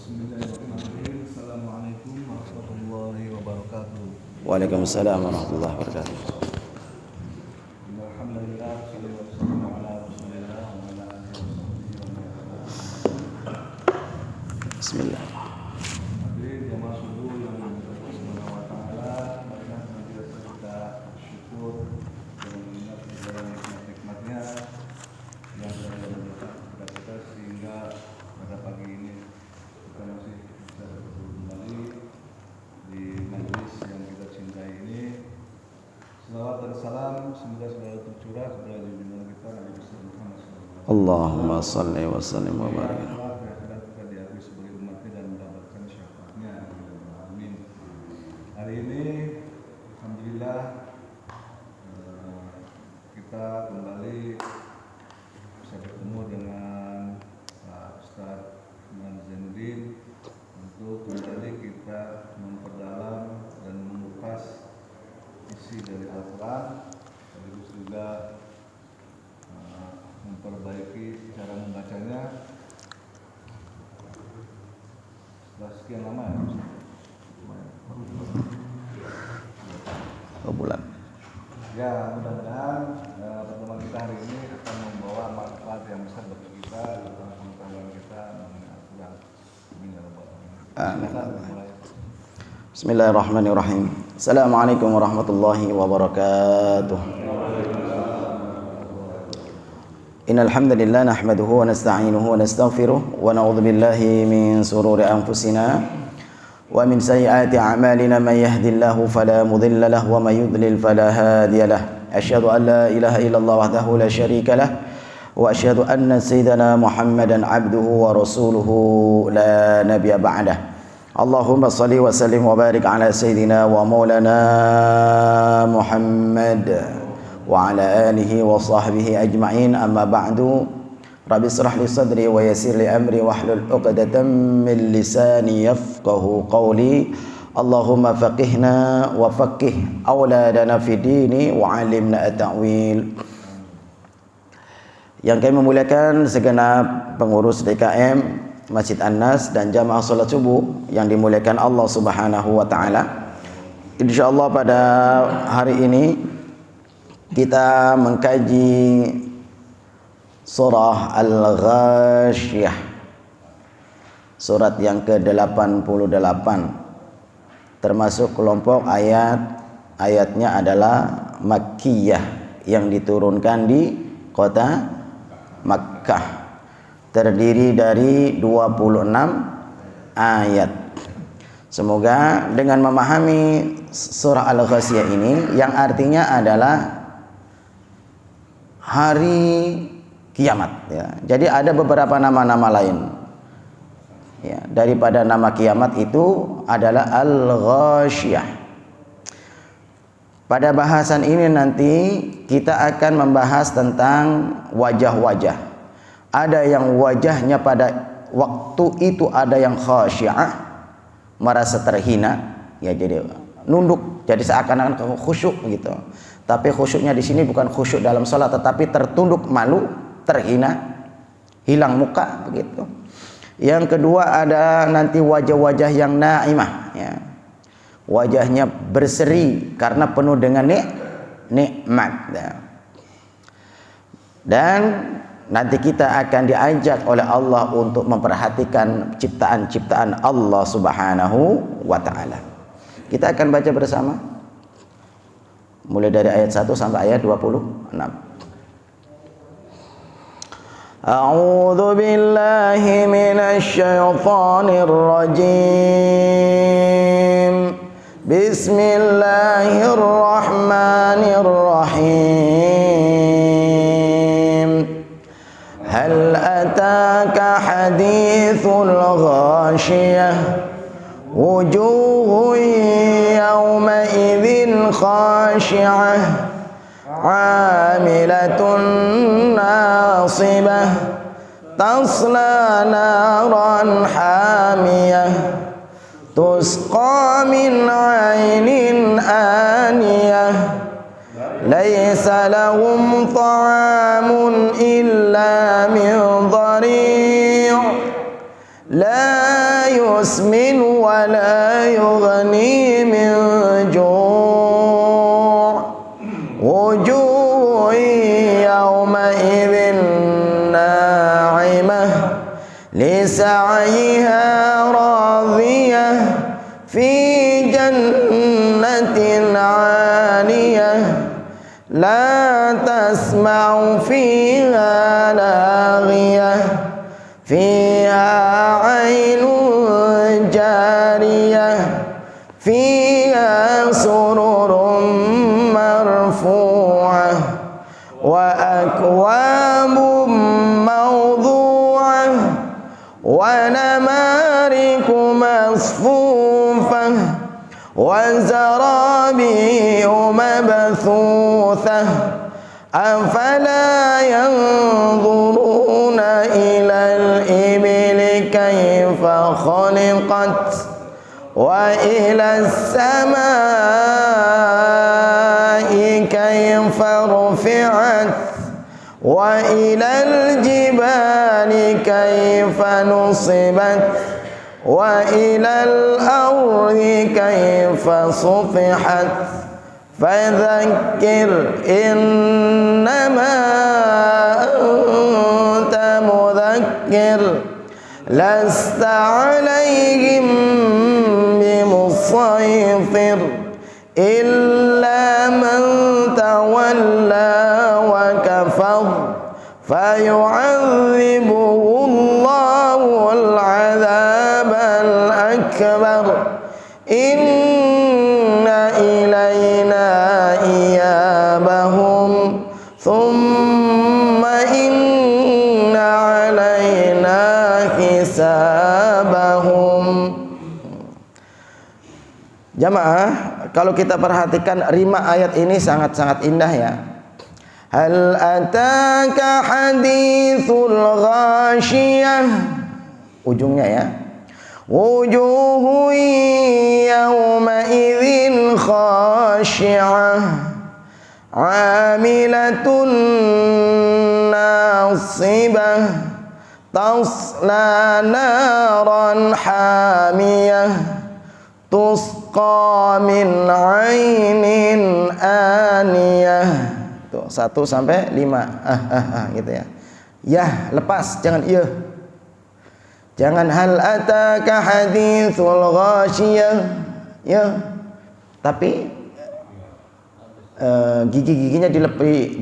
Bismillahirrahmanirrahim. Assalamualaikum warahmatullahi wabarakatuh. Waalaikumsalam warahmatullahi wabarakatuh. Alhamdulillah, sallallahu alaihi wasallam ala Rasulillah wa ala alihi wa sahbihi. Bismillah. Hadirin jamaah subuh yang dirahmati Allah Subhanahu wa taala, marilah senantiasa kita bersyukur dan mengingat segala nikmat-nikmatnya yang telah diberikan kepada kita sehingga pada pagi ini kita masih bisa bertemu kembali di majelis yang kita cintai ini. Selawat dan salam semoga selalu tercurah kepada junjungan kita Nabi besar Muhammad SAW. Allahumma salli wa sallim wa barik. Kita diakui sebagai umatnya dan mendapatkan syafaatnya. Amin. Hari ini, alhamdulillah, kita kembali bisa bertemu dengan Pak Ustadz Iman Zainuddin untuk kembali kita memperdalam dan mengupas isi dari Al-Quran, sekaligus juga memperbaiki cara membacanya. Setelah sekian lama ya, Bulan. ya mudah-mudahan pertemuan kita hari ini akan membawa manfaat yang besar bagi kita dalam pengetahuan kita mengenai Al-Quran. Amin ya rabbal alamin. Silakan mulai. Bismillahirrahmanirrahim. Assalamualaikum warahmatullahi wabarakatuh. Innal hamdalillah nahmaduhu wa nasta'inuhu wa nastaghfiruh wa na'udzu billahi min shururi anfusina wa min sayyiati a'malina man yahdihillahu fala mudilla lahu wa may yudlil fala hadiya lahu. Asyhadu an la ilaha illallah wahdahu la syarika lahu wa asyhadu anna sayyidana Muhammadan 'abduhu wa rasuluhu la nabiyya ba'dah. Allahumma salli wa sallim wa barik ala sayyidina wa maulana Muhammad wa ala alihi wa sahbihi ajma'in. Amma ba'du. Rabbi israh li sadri wa yassir li amri wahlul 'uqdatam min lisani yafqahu qawli. Allahumma faqihna wa faqih auladana fi dini wa 'allimna at-ta'wil. Yang kami muliakan segenap pengurus DKM Masjid An-Nas dan jamaah salat subuh yang dimuliakan Allah Subhanahu wa taala. Insyaallah pada hari ini kita mengkaji surah Al-Ghasyiyah, surat yang ke-88, termasuk kelompok ayatnya adalah Makkiyah yang diturunkan di kota Makkah, terdiri dari 26 ayat. Semoga dengan memahami surah Al-Ghasyiyah ini yang artinya adalah hari kiamat ya. Jadi ada beberapa nama-nama lain ya, daripada nama kiamat itu adalah Al-Ghasyiyah. Pada bahasan ini nanti kita akan membahas tentang wajah-wajah. Ada yang wajahnya pada waktu itu ada yang khasyiyah, merasa terhina ya, jadi nunduk, jadi seakan-akan khusyuk gitu. Tapi khusyuknya di sini bukan khusyuk dalam sholat, tetapi tertunduk, malu, terhina, hilang muka begitu. Yang kedua ada nanti wajah-wajah yang naimah ya. Wajahnya berseri karena penuh dengan nikmat ya. Dan nanti kita akan diajak oleh Allah untuk memperhatikan ciptaan-ciptaan Allah Subhanahu wa taala. Kita akan baca bersama mulai dari ayat 1 sampai ayat 26. A'udzu billahi minasy syaithanir rajim. Bismillahirrahmanirrahim. Hal ataka hadithul ghasyiyah wujuhun yawma idzin khashi'ah 'amilatun nasibah tasla naran hamiyah tusqa min 'ainin aniyah laysa lahum ta'amun illa min dhari' la يسمن ولا يغني من جوع وجوه يومئذ ناعمة لسعيها راضية في جنة عالية لا تسمع فيها لاغية فيها عين جارية فيها سرر مرفوعة وأكواب موضوعة ونمارق مصفوفة وزرابي مبثوثة أفلا ينظرون إلى الإبل كيف خلقت وإلى السماء كيف رفعت وإلى الجبال كيف نصبت وإلى الأرض كيف سطحت فذكر إنما أنت مذكر لست عليهم بمسيطر إلا من تولى وكفر فيعذبه الله العذاب الأكبر إن إلينا إيابهم ثم إن علينا حسابهم. Jamaah, kalau kita perhatikan rima ayat ini sangat-sangat indah ya. Hal ataka hadithul ghashiyah, ujungnya ya. Wujuhu yawma idzin khashi'ah 'amilatun nasibah tasla naran hamiyah tusqa min 'ainin aniyah. Tuh 1 sampai 5 gitu ya. Ya, lepas, jangan iya. Jangan hal ataka hadithul ghashiyah ya. Tapi gigi-giginya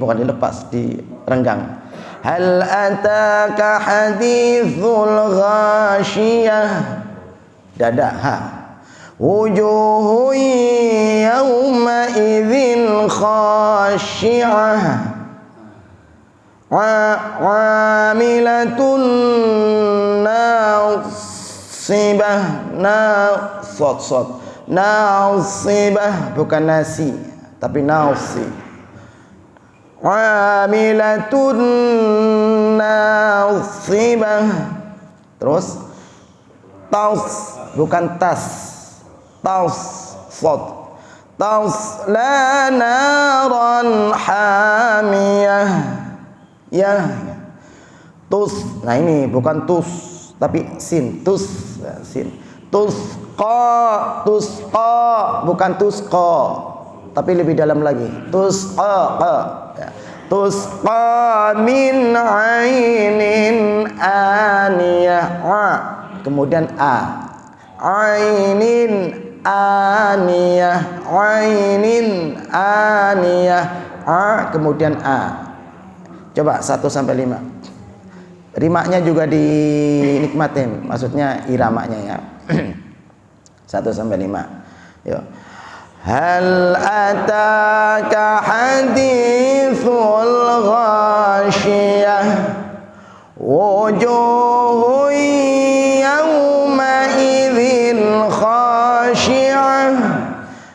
bukan dilepas, direnggang. Hal ataka hadithul ghashiyah, dada ha. Wujuhu yawma idzin khashi'ah 'amilatun nasibah bukan nasi tapi nasi. 'Amilatun nasibah. Terus taus bukan tas, taus sod. Tasla naran hamiyah ya. Tus, nah ini bukan tus tapi sin, tus sin. Tusqa bukan tusqa tapi lebih dalam lagi. Tusqa ya. Tusqa min ainin aniyah. Kemudian a. Ainin aniyah. Ainin aniyah. Kemudian a. Coba 1 sampai 5. Rimanya juga dinikmatin, maksudnya iramanya ya. 1 sampai 5. Yuk. Hal ataka hadithul ghashiyah wujuhu yawma idzin khashi'ah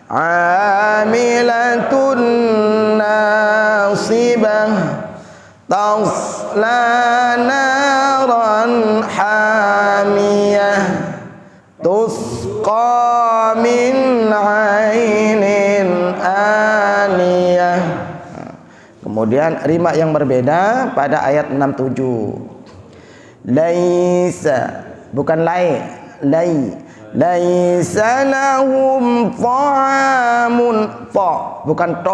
'amilatun nasibah tasla naran hamiyah tusqa min 'ainin aniyah. Kemudian rima yang berbeda pada ayat 67. Laisa bukan lai, laisa lahum ta'amun, bukan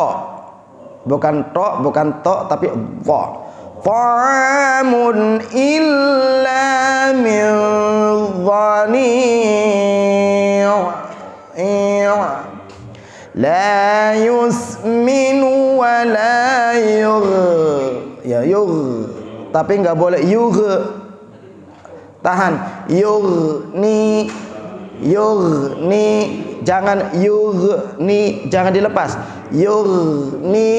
to tapi ta'amun illa min dhani' la yusminu wa la tapi nggak boleh tahan yughni, jangan jangan dilepas, yughni.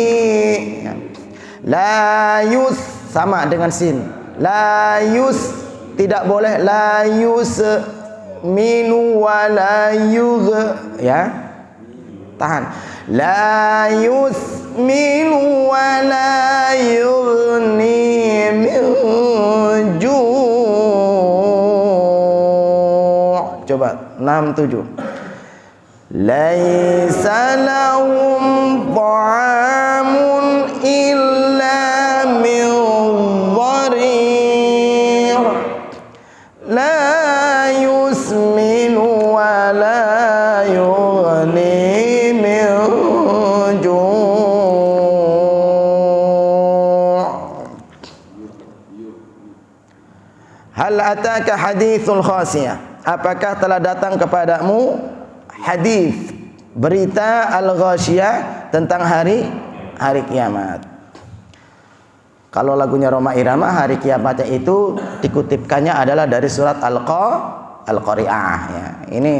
La yus sama dengan sin, la yus tidak boleh, la yus minu wa la ya, tahan, la yusminu wa la yughni min ju'. Coba 6 7. Laisa lahum ta'amun illa min dhari' la yusminu wa la yughni min ju'. Hal ataka hadithul khasiyah, apakah telah datang kepadamu hadis berita al-ghasyiyah tentang hari kiamat. Kalau lagunya Roma Irama, hari kiamatnya itu dikutipkannya adalah dari surat Al-Qari'ah ya. Ini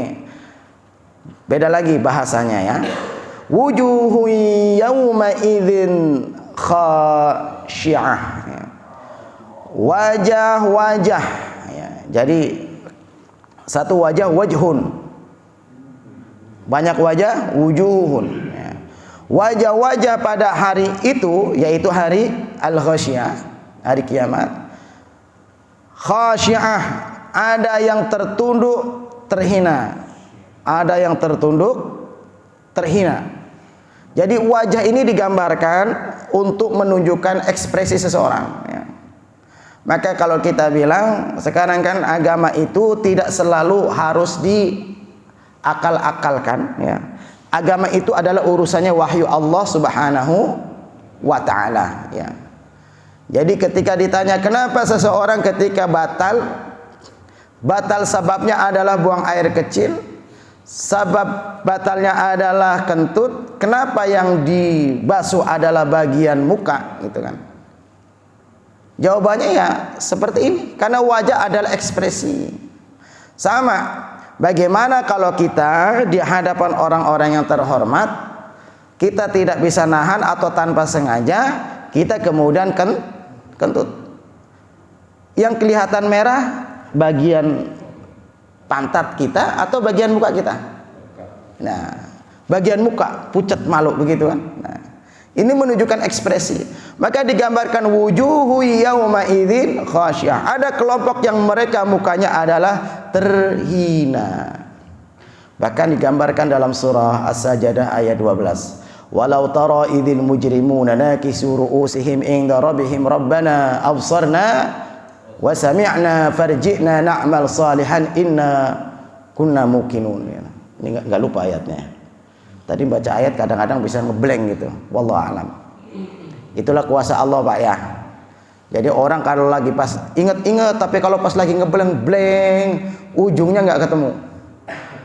beda lagi bahasanya ya. Wujuhu yawma idzin khasyi'ah ya. Wajah-wajah ya. Jadi satu wajah, wajhun, banyak wajah, wujuhun ya. Wajah-wajah pada hari itu, yaitu hari al-ghasyiyah, hari kiamat. Khasyi'ah, ada yang tertunduk terhina, ada yang tertunduk terhina. Jadi wajah ini digambarkan untuk menunjukkan ekspresi seseorang ya. Maka kalau kita bilang sekarang kan agama itu tidak selalu harus diakal-akalkan ya. Agama itu adalah urusannya wahyu Allah Subhanahu wa ta'ala ya. Jadi ketika ditanya kenapa seseorang ketika batal sebabnya adalah buang air kecil, sebab batalnya adalah kentut, kenapa yang dibasuh adalah bagian muka gitu kan. Jawabannya ya seperti ini, karena wajah adalah ekspresi. Sama, bagaimana kalau kita di hadapan orang-orang yang terhormat, kita tidak bisa nahan atau tanpa sengaja kita kemudian kentut. Yang kelihatan merah bagian pantat kita atau bagian muka kita? Nah, bagian muka pucat malu begitu kan. Nah, ini menunjukkan ekspresi. Maka digambarkan wujuhu yauma idzin khasyah. Ada kelompok yang mereka mukanya adalah terhina. Bahkan digambarkan dalam surah As-Sajdah ayat 12. Walau tara idzil mujrimuna nakisu ru'usihim inda rabbihim rabbana absarna wa sami'na farji'na na'mal salihan inna kunna muqinun. Ini enggak lupa ayatnya. Tadi baca ayat kadang-kadang bisa ngeblank gitu. Wallahu a'lam. Itulah kuasa Allah Pak ya. Jadi orang kalau lagi pas ingat-ingat, tapi kalau pas lagi ngeblank ujungnya nggak ketemu.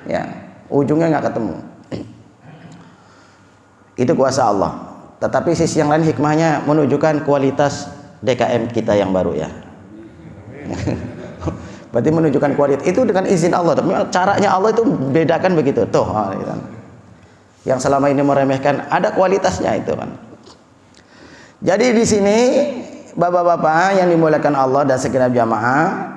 Ya, ujungnya nggak ketemu. Itu kuasa Allah. Tetapi sisi yang lain hikmahnya menunjukkan kualitas DKM kita yang baru ya. Berarti menunjukkan kualitas itu dengan izin Allah. Tapi caranya Allah itu bedakan begitu. Tuh, gitu. Yang selama ini meremehkan ada kualitasnya itu kan. Jadi di sini bapak-bapak yang dimuliakan Allah dan segenap jamaah,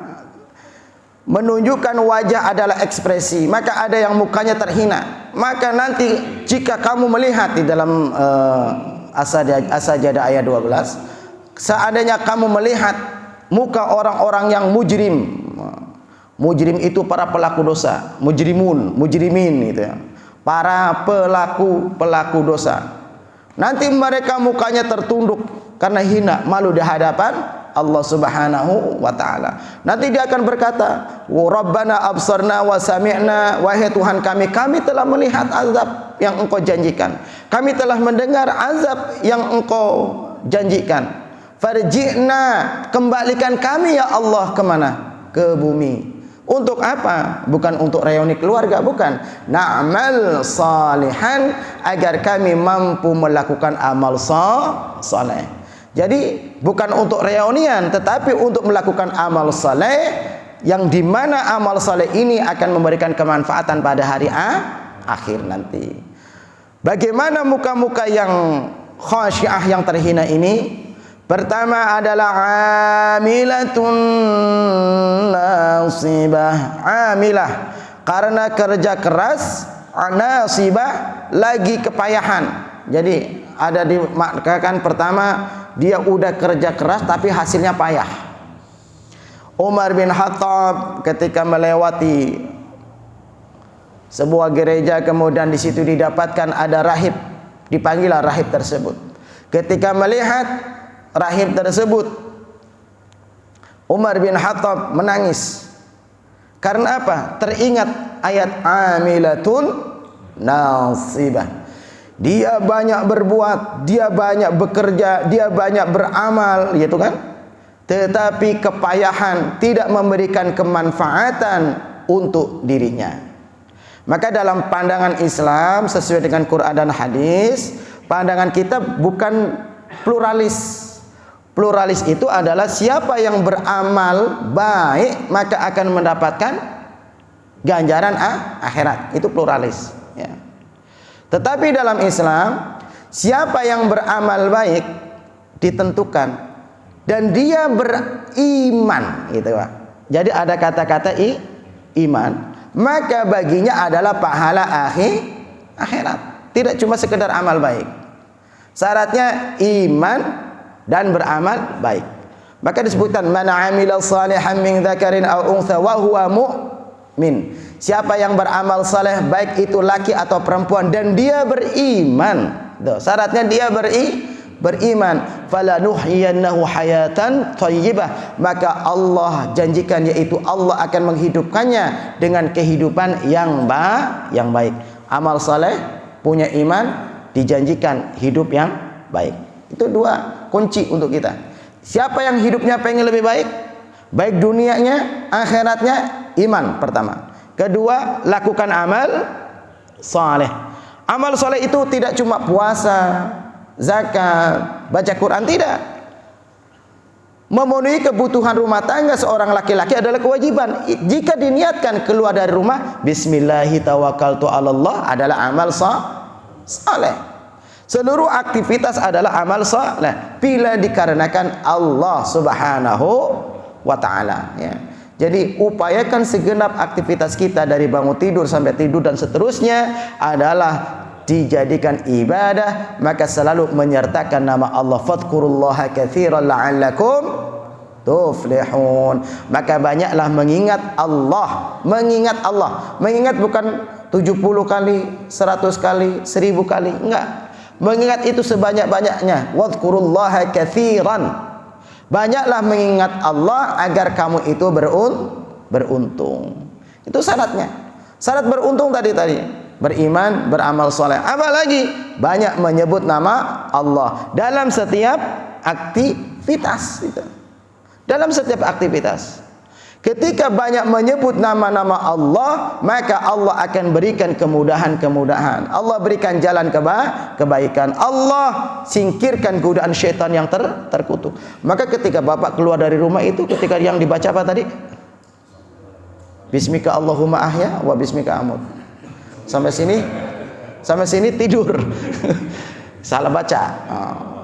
menunjukkan wajah adalah ekspresi. Maka ada yang mukanya terhina. Maka nanti jika kamu melihat di dalam As-Sajdah ayat 12, seandainya kamu melihat muka orang-orang yang mujrim. Mujrim itu para pelaku dosa, mujrimin gitu ya. Para pelaku dosa. Nanti mereka mukanya tertunduk karena hina, malu di hadapan Allah Subhanahu wa taala. Nanti dia akan berkata, "Rabbana absarna wa sami'na." Wahai Tuhan kami, kami telah melihat azab yang Engkau janjikan. Kami telah mendengar azab yang Engkau janjikan. Farji'na, kembalikan kami ya Allah kemana? Ke bumi. Untuk apa? Bukan untuk reuni keluarga, bukan. Na'mal salihan, agar kami mampu melakukan amal saleh. Jadi bukan untuk reunian, tetapi untuk melakukan amal saleh, yang dimana amal saleh ini akan memberikan kemanfaatan pada hari akhir nanti. Bagaimana muka-muka yang khasyiah, yang terhina ini? Pertama adalah amilatun nasibah. Amilah karena kerja keras, nasibah lagi kepayahan. Jadi ada dimaknakan pertama, dia udah kerja keras tapi hasilnya payah. Umar bin Khattab ketika melewati sebuah gereja, kemudian di situ didapatkan ada rahib, dipanggillah rahib tersebut. Ketika melihat rahib tersebut, Umar bin Khattab menangis. Karena apa? Teringat ayat amilatun nasibah. Dia banyak berbuat, dia banyak bekerja, dia banyak beramal, gitu kan? Tetapi kepayahan tidak memberikan kemanfaatan untuk dirinya. Maka dalam pandangan Islam sesuai dengan Quran dan hadis, pandangan kita bukan pluralis. Pluralis itu adalah siapa yang beramal baik maka akan mendapatkan ganjaran akhirat. Itu pluralis, ya. Tetapi dalam Islam, siapa yang beramal baik ditentukan dan dia beriman, gitu Pak. Jadi ada kata-kata iman, maka baginya adalah pahala akhirat. Tidak cuma sekedar amal baik. Syaratnya iman dan beramal baik. Maka disebutkan man 'amila shalihan min dzakarin aw untha wa huwa mu'min. Siapa yang beramal saleh, baik itu laki atau perempuan, dan dia beriman. Tuh, syaratnya dia beriman. Falanuhyiyannahu hayatan thayyibah. Maka Allah janjikan, yaitu Allah akan menghidupkannya dengan kehidupan yang baik. Amal saleh, punya iman, dijanjikan hidup yang baik. Itu dua kunci untuk kita. Siapa yang hidupnya pengen lebih baik, baik dunianya, akhiratnya, iman pertama. Kedua, lakukan amal saleh. Amal saleh itu tidak cuma puasa, zakat, baca Quran, tidak. Memenuhi kebutuhan rumah tangga seorang laki-laki adalah kewajiban. Jika diniatkan keluar dari rumah, bismillahi tawakkaltu 'alallah, adalah amal saleh. Seluruh aktivitas adalah amal saleh bila dikarenakan Allah Subhanahu wa taala, ya. Jadi upayakan segenap aktivitas kita dari bangun tidur sampai tidur dan seterusnya adalah dijadikan ibadah, maka selalu menyertakan nama Allah. Fadhkurullaha katsiran la'allakum tuflihun. Maka banyaklah mengingat Allah. Mengingat bukan 70 kali, 100 kali, 1000 kali, enggak. Mengingat itu sebanyak-banyaknya. Wadhkurullaha katsiran. Banyaklah mengingat Allah agar kamu itu beruntung. Itu syaratnya. Syarat beruntung tadi. Beriman, beramal soleh. Apa lagi? Banyak menyebut nama Allah dalam setiap aktivitas. Dalam setiap aktivitas. Ketika banyak menyebut nama-nama Allah, maka Allah akan berikan kemudahan-kemudahan. Allah berikan jalan kebaikan. Allah singkirkan godaan syaitan yang terkutuk. Maka ketika Bapak keluar dari rumah itu, ketika yang dibaca apa tadi? Bismika Allahumma ahya wa bismika amut. Sampai sini tidur. Salah baca.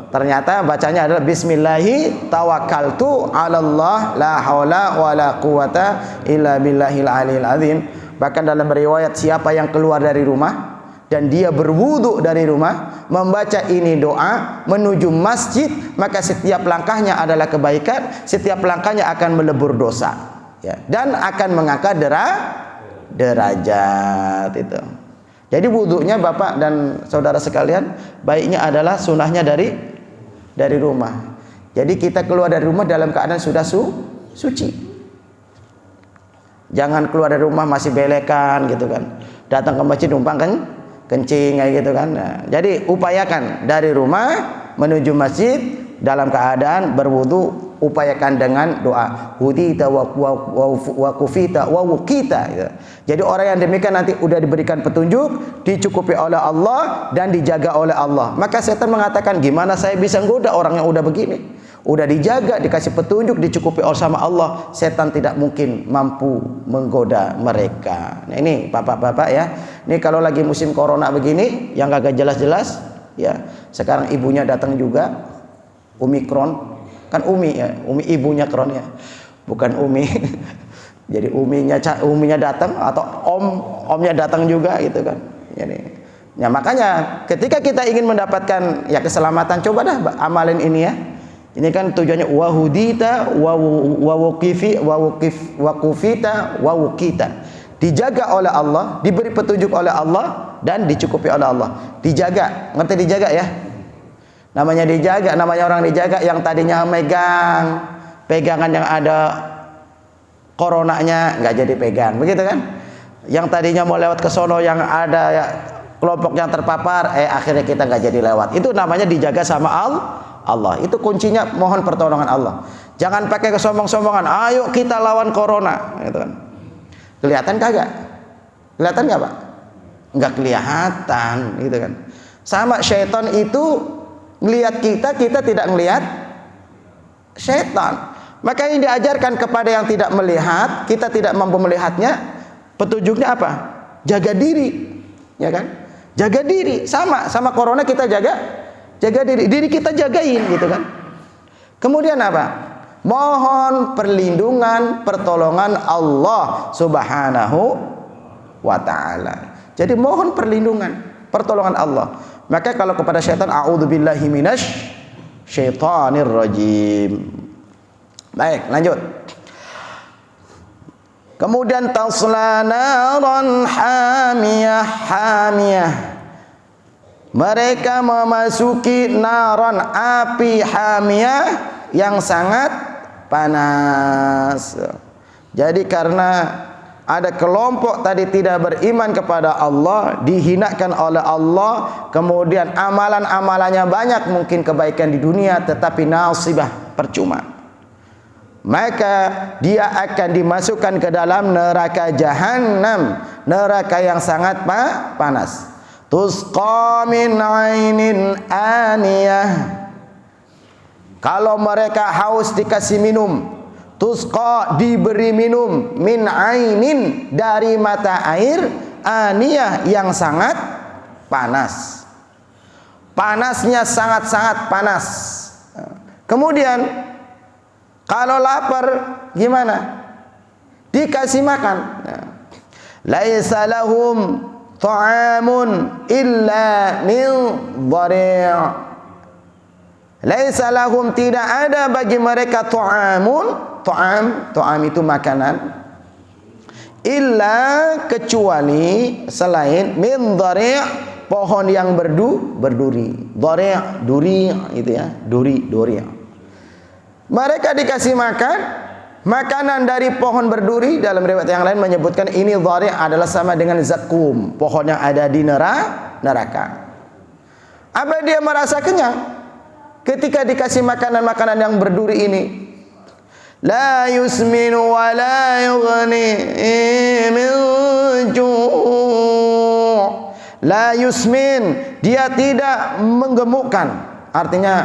Ternyata bacanya adalah bismillahi tawakkaltu 'alallah la haula wala quwata illa billahil aliyil azim. Bahkan dalam riwayat, siapa yang keluar dari rumah dan dia berwudu dari rumah, membaca ini doa menuju masjid, maka setiap langkahnya adalah kebaikan, setiap langkahnya akan melebur dosa, ya, dan akan mengangkat derajat itu. Jadi wudunya Bapak dan saudara sekalian, baiknya adalah sunahnya dari rumah. Jadi kita keluar dari rumah dalam keadaan sudah suci. Jangan keluar dari rumah masih belekan gitu kan. Datang ke masjid numpang kan kencing kayak gitu kan. Nah, jadi upayakan dari rumah menuju masjid dalam keadaan berwudu, upayakan dengan doa hudita wa kufita wa wukita gitu. Jadi orang yang demikian nanti udah diberikan petunjuk, dicukupi oleh Allah dan dijaga oleh Allah. Maka setan mengatakan, gimana saya bisa goda orang yang udah begini? Udah dijaga, dikasih petunjuk, dicukupi oleh sama Allah, setan tidak mungkin mampu menggoda mereka. Nah ini bapak-bapak ya, ini kalau lagi musim corona begini yang kagak jelas-jelas ya, sekarang ibunya datang juga, Omikron, kan Umi ya, Umi ibunya Kron ya, bukan Umi. Jadi uminya datang atau omnya datang juga gitu kan. Jadi ya makanya ketika kita ingin mendapatkan ya keselamatan, coba dah amalin ini ya. Ini kan tujuannya wahudita wakufita wawukita. Dijaga oleh Allah, diberi petunjuk oleh Allah dan dicukupi oleh Allah. Dijaga, ngerti dijaga ya? Namanya dijaga, namanya orang dijaga yang tadinya megang pegangan yang ada coronanya nggak jadi pegang, begitu kan? Yang tadinya mau lewat ke sono yang ada ya, kelompok yang terpapar, akhirnya kita nggak jadi lewat. Itu namanya dijaga sama Allah. Itu kuncinya mohon pertolongan Allah. Jangan pakai kesombong-sombongan. Ayo kita lawan corona, gitu kan. Kelihatan kagak? Kelihatan nggak Pak? Nggak kelihatan, gitu kan. Sama syaitan itu ngelihat kita tidak ngelihat syaitan. Maka yang diajarkan kepada yang tidak melihat, kita tidak mampu melihatnya, petunjuknya apa? Jaga diri, ya kan? Jaga diri. Sama corona kita jaga diri kita jagain gitu kan. Kemudian apa? Mohon perlindungan, pertolongan Allah Subhanahu wa ta'ala. Jadi mohon perlindungan, pertolongan Allah. Maka kalau kepada syaitan, a'udzubillahi minasy syaitanir rajim. Baik, lanjut. Kemudian tasla naran hamiyah. Mereka memasuki naron, api hamiyah yang sangat panas. Jadi karena ada kelompok tadi tidak beriman kepada Allah, dihinakan oleh Allah, kemudian amalan-amalannya banyak, mungkin kebaikan di dunia, tetapi nasibah, percuma. Maka dia akan dimasukkan ke dalam neraka jahanam, neraka yang sangat panas. Tusqa min ainin aniyah. Kalau mereka haus dikasih minum. Tusqa diberi minum min ainin dari mata air aniyah yang sangat panas. Panasnya sangat-sangat panas. Kemudian kalau lapar gimana? Dikasih makan. Laisa lahum ta'amun illa min dhari'. Laisa lahum, tidak ada bagi mereka ta'amun. Ta'am itu makanan. Illa, kecuali, selain min dhari', pohon yang berduri. Dhari', duri itu ya, duri. Mereka dikasih makan makanan dari pohon berduri. Dalam riwayat yang lain menyebutkan ini dhari' adalah sama dengan zakum, pohon yang ada di neraka. Apa dia merasa kenyang ketika dikasih makanan-makanan yang berduri ini? La yusminu wa la yughni min ju'. La yusmin, dia tidak menggemukkan, artinya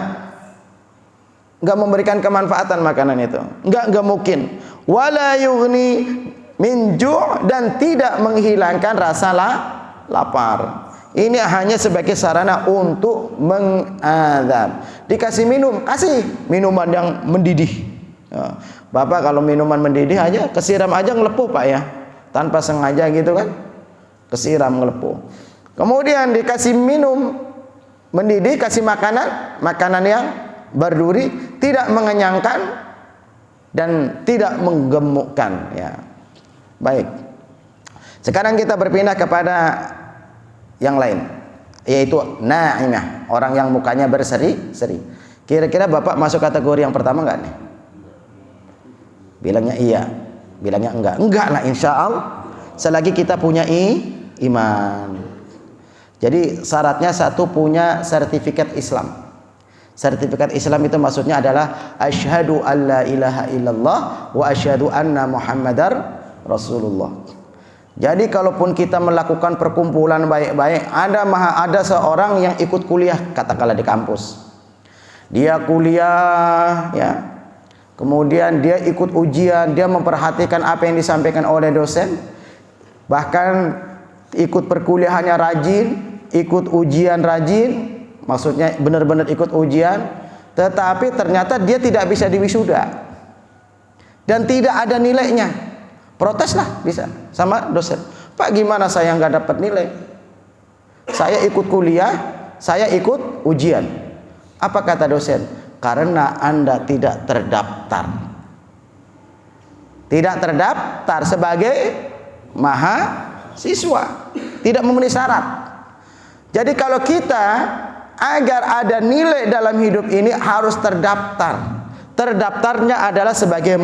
enggak memberikan kemanfaatan makanan itu, enggak mungkin. Wala yughni min ju', dan tidak menghilangkan rasa lapar. Ini hanya sebagai sarana untuk mengadab. Dikasih minum, kasih minuman yang mendidih. Ya. Bapak kalau minuman mendidih aja, kesiram aja ngelepuh Pak ya, tanpa sengaja gitu kan, kesiram ngelepuh. Kemudian dikasih minum mendidih, kasih makanan yang berduri, tidak mengenyangkan dan tidak menggemukkan ya. Baik. Sekarang kita berpindah kepada yang lain, yaitu na'imah, orang yang mukanya berseri-seri. Kira-kira Bapak masuk kategori yang pertama nggak nih? Bilangnya iya, bilangnya enggak. Enggak lah, insya Allah. Selagi kita punya iman. Jadi syaratnya satu, punya sertifikat Islam. Sertifikat Islam itu maksudnya adalah asyhadu alla ilaha illallah wa asyhadu anna muhammadar rasulullah. Jadi kalaupun kita melakukan perkumpulan baik-baik, ada seorang yang ikut kuliah katakanlah di kampus. Dia kuliah ya. Kemudian dia ikut ujian, dia memperhatikan apa yang disampaikan oleh dosen. Bahkan ikut perkuliahannya rajin, ikut ujian rajin, maksudnya benar-benar ikut ujian, tetapi ternyata dia tidak bisa diwisuda dan tidak ada nilainya. Proteslah bisa sama dosen. Pak, gimana saya nggak dapat nilai? Saya ikut kuliah, saya ikut ujian. Apa kata dosen? Karena Anda tidak terdaftar. Tidak terdaftar sebagai mahasiswa, tidak memenuhi syarat. Jadi kalau kita agar ada nilai dalam hidup ini harus terdaftar. Terdaftarnya adalah sebagai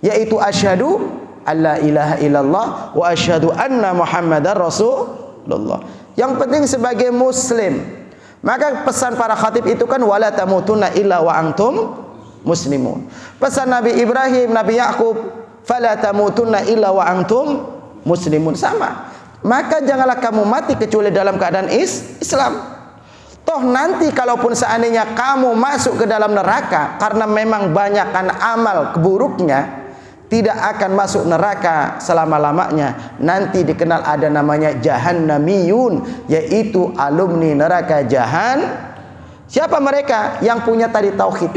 yaitu asyhadu alla ilaha illallah wa asyhadu anna muhammadar rasulullah. Yang penting sebagai muslim. Maka pesan para khatib itu kan wala tamutunna illa wa antum muslimun. Pesan Nabi Ibrahim, Nabi Yakub, fala tamutunna illa wa antum muslimun, sama. Maka janganlah kamu mati kecuali dalam keadaan Islam. Toh nanti kalaupun seandainya kamu masuk ke dalam neraka karena memang banyakkan amal keburuknya, tidak akan masuk neraka selama-lamanya. Nanti dikenal ada namanya jahannamiyun, yaitu alumni neraka Siapa mereka? Yang punya tadi tauhid,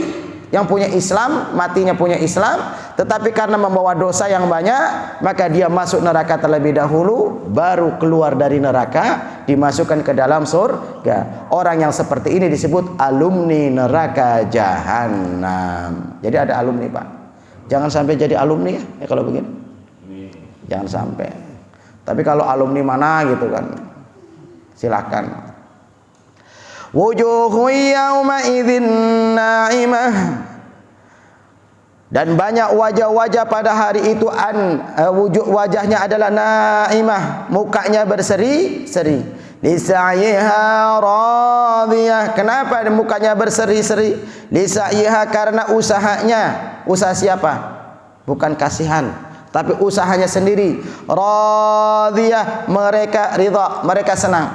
yang punya Islam, matinya punya Islam, tetapi karena membawa dosa yang banyak, maka dia masuk neraka terlebih dahulu, baru keluar dari neraka, dimasukkan ke dalam surga. Orang yang seperti ini disebut alumni neraka jahanam. Jadi ada alumni, Pak. Jangan sampai jadi alumni ya kalau begini. Jangan sampai. Tapi kalau alumni mana gitu kan, silakan. Wujuhu yawma idzin na'imah. Dan banyak wajah-wajah pada hari itu wajahnya adalah na'imah, mukanya berseri-seri. Lisa'yiha radiyah. Kenapa mukanya berseri-seri? Lisa'yiha karena usahanya. Usaha siapa? Bukan kasihan, tapi usahanya sendiri. Radiyah, mereka ridha, mereka senang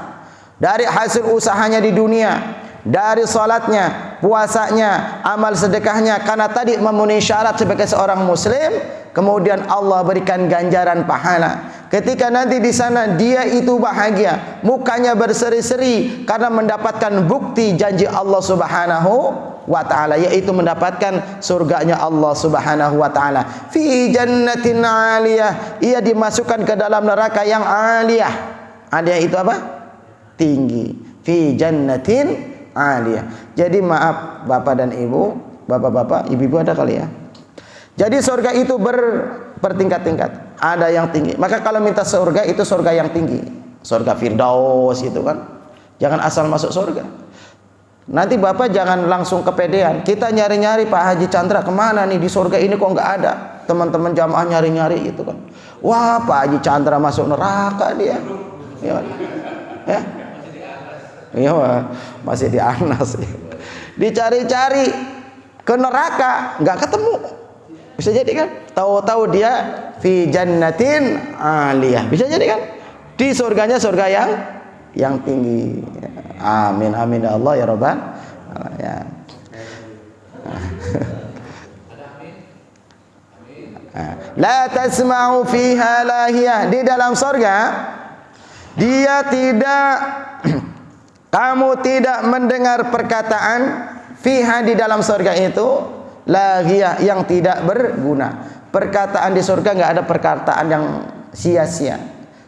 dari hasil usahanya di dunia, dari salatnya, puasanya, amal sedekahnya, karena tadi memenuhi syarat sebagai seorang muslim. Kemudian Allah berikan ganjaran pahala. Ketika nanti di sana dia itu bahagia, mukanya berseri-seri karena mendapatkan bukti janji Allah Subhanahu wa ta'ala, yaitu mendapatkan surganya Allah Subhanahu wa ta'ala. Fi jannatin 'aliyah, ia dimasukkan ke dalam neraka yang 'aliyah. 'Aliyah itu apa? Tinggi. Fi jannatin 'aliyah. Jadi maaf Bapak dan Ibu, Bapak-bapak, Ibu-ibu ada kali ya. Jadi surga itu bertingkat-tingkat. Ada yang tinggi. Maka kalau minta surga itu surga yang tinggi. Surga Firdaus itu kan. Jangan asal masuk surga. Nanti Bapak jangan langsung kepedean. Kita nyari-nyari Pak Haji Chandra kemana nih di surga ini kok nggak ada. Teman-teman jamaah nyari-nyari itu kan. Wah, Pak Haji Chandra masuk neraka dia. Ya. Ya. Iya, masih di Anas. Dicari-cari ke neraka nggak ketemu. Bisa jadi kan? Tahu-tahu dia fi jannatin 'aliyah. Bisa jadi kan? Di surganya surga yang tinggi. Amin amin ya Allah ya Rabbal ya. La tasma'u fiha lahiyah. Di dalam surga dia tidak kamu tidak mendengar perkataan fiha, di dalam surga itu lahiyah, yang tidak berguna. Perkataan di surga nggak ada perkataan yang sia-sia.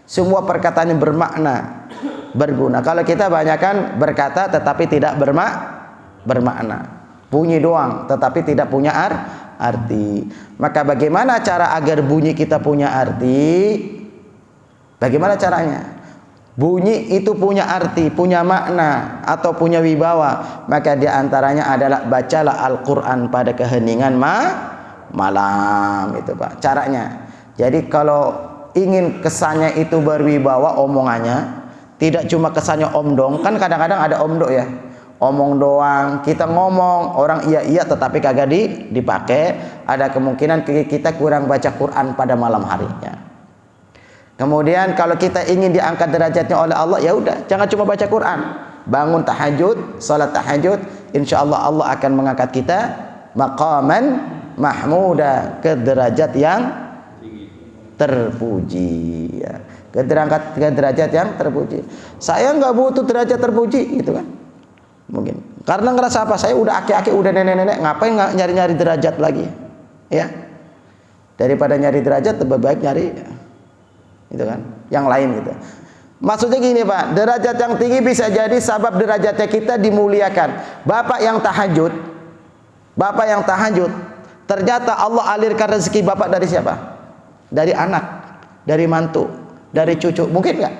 Semua perkataan yang bermakna, berguna. Kalau kita banyakkan berkata tetapi tidak bermakna, bunyi doang tetapi tidak punya arti. Maka bagaimana cara agar bunyi kita punya arti? Bagaimana caranya? bunyi itu punya arti, punya makna atau punya wibawa, maka di antaranya adalah bacalah Al-Qur'an pada keheningan malam itu, Pak. Caranya. Jadi kalau ingin kesannya itu berwibawa omongannya, tidak cuma kesannya omdong, kan kadang-kadang ada omdo ya. Omong doang, kita ngomong, orang iya tetapi kagak dipakai, ada kemungkinan kita kurang baca Quran pada malam harinya. Kemudian kalau kita ingin diangkat derajatnya oleh Allah, ya udah, jangan cuma baca Quran, bangun tahajud, salat tahajud, insyaallah Allah akan mengangkat kita maqaman mahmuda, ke derajat yang terpuji ya. Ke derajat yang terpuji. Saya nggak butuh derajat terpuji gitu kan. Mungkin karena ngerasa apa, saya udah aki-aki, udah nenek-nenek, ngapain nggak nyari-nyari derajat lagi ya, daripada nyari derajat lebih baik nyari itu kan yang lain gitu. Maksudnya gini Pak, derajat yang tinggi bisa jadi sebab derajatnya kita dimuliakan. Bapak yang tahajud, ternyata Allah alirkan rezeki bapak dari siapa? Dari anak, dari mantu, dari cucu, mungkin nggak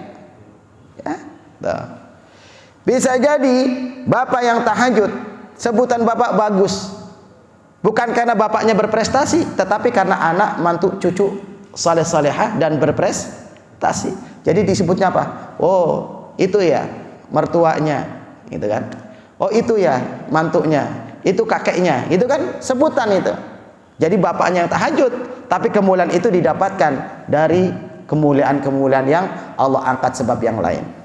ya? Tuh. Bisa jadi bapak yang tahajud, sebutan bapak bagus, bukan karena bapaknya berprestasi, tetapi karena anak, mantu, cucu saleh-salehah dan berprestasi. Jadi disebutnya apa? Oh, itu ya mertuanya, gitu kan? Oh, itu ya mantunya, itu kakeknya, gitu kan? Sebutan itu. Jadi bapaknya yang tahajud, tapi kemuliaan itu didapatkan dari kemuliaan-kemuliaan yang Allah angkat sebab yang lain.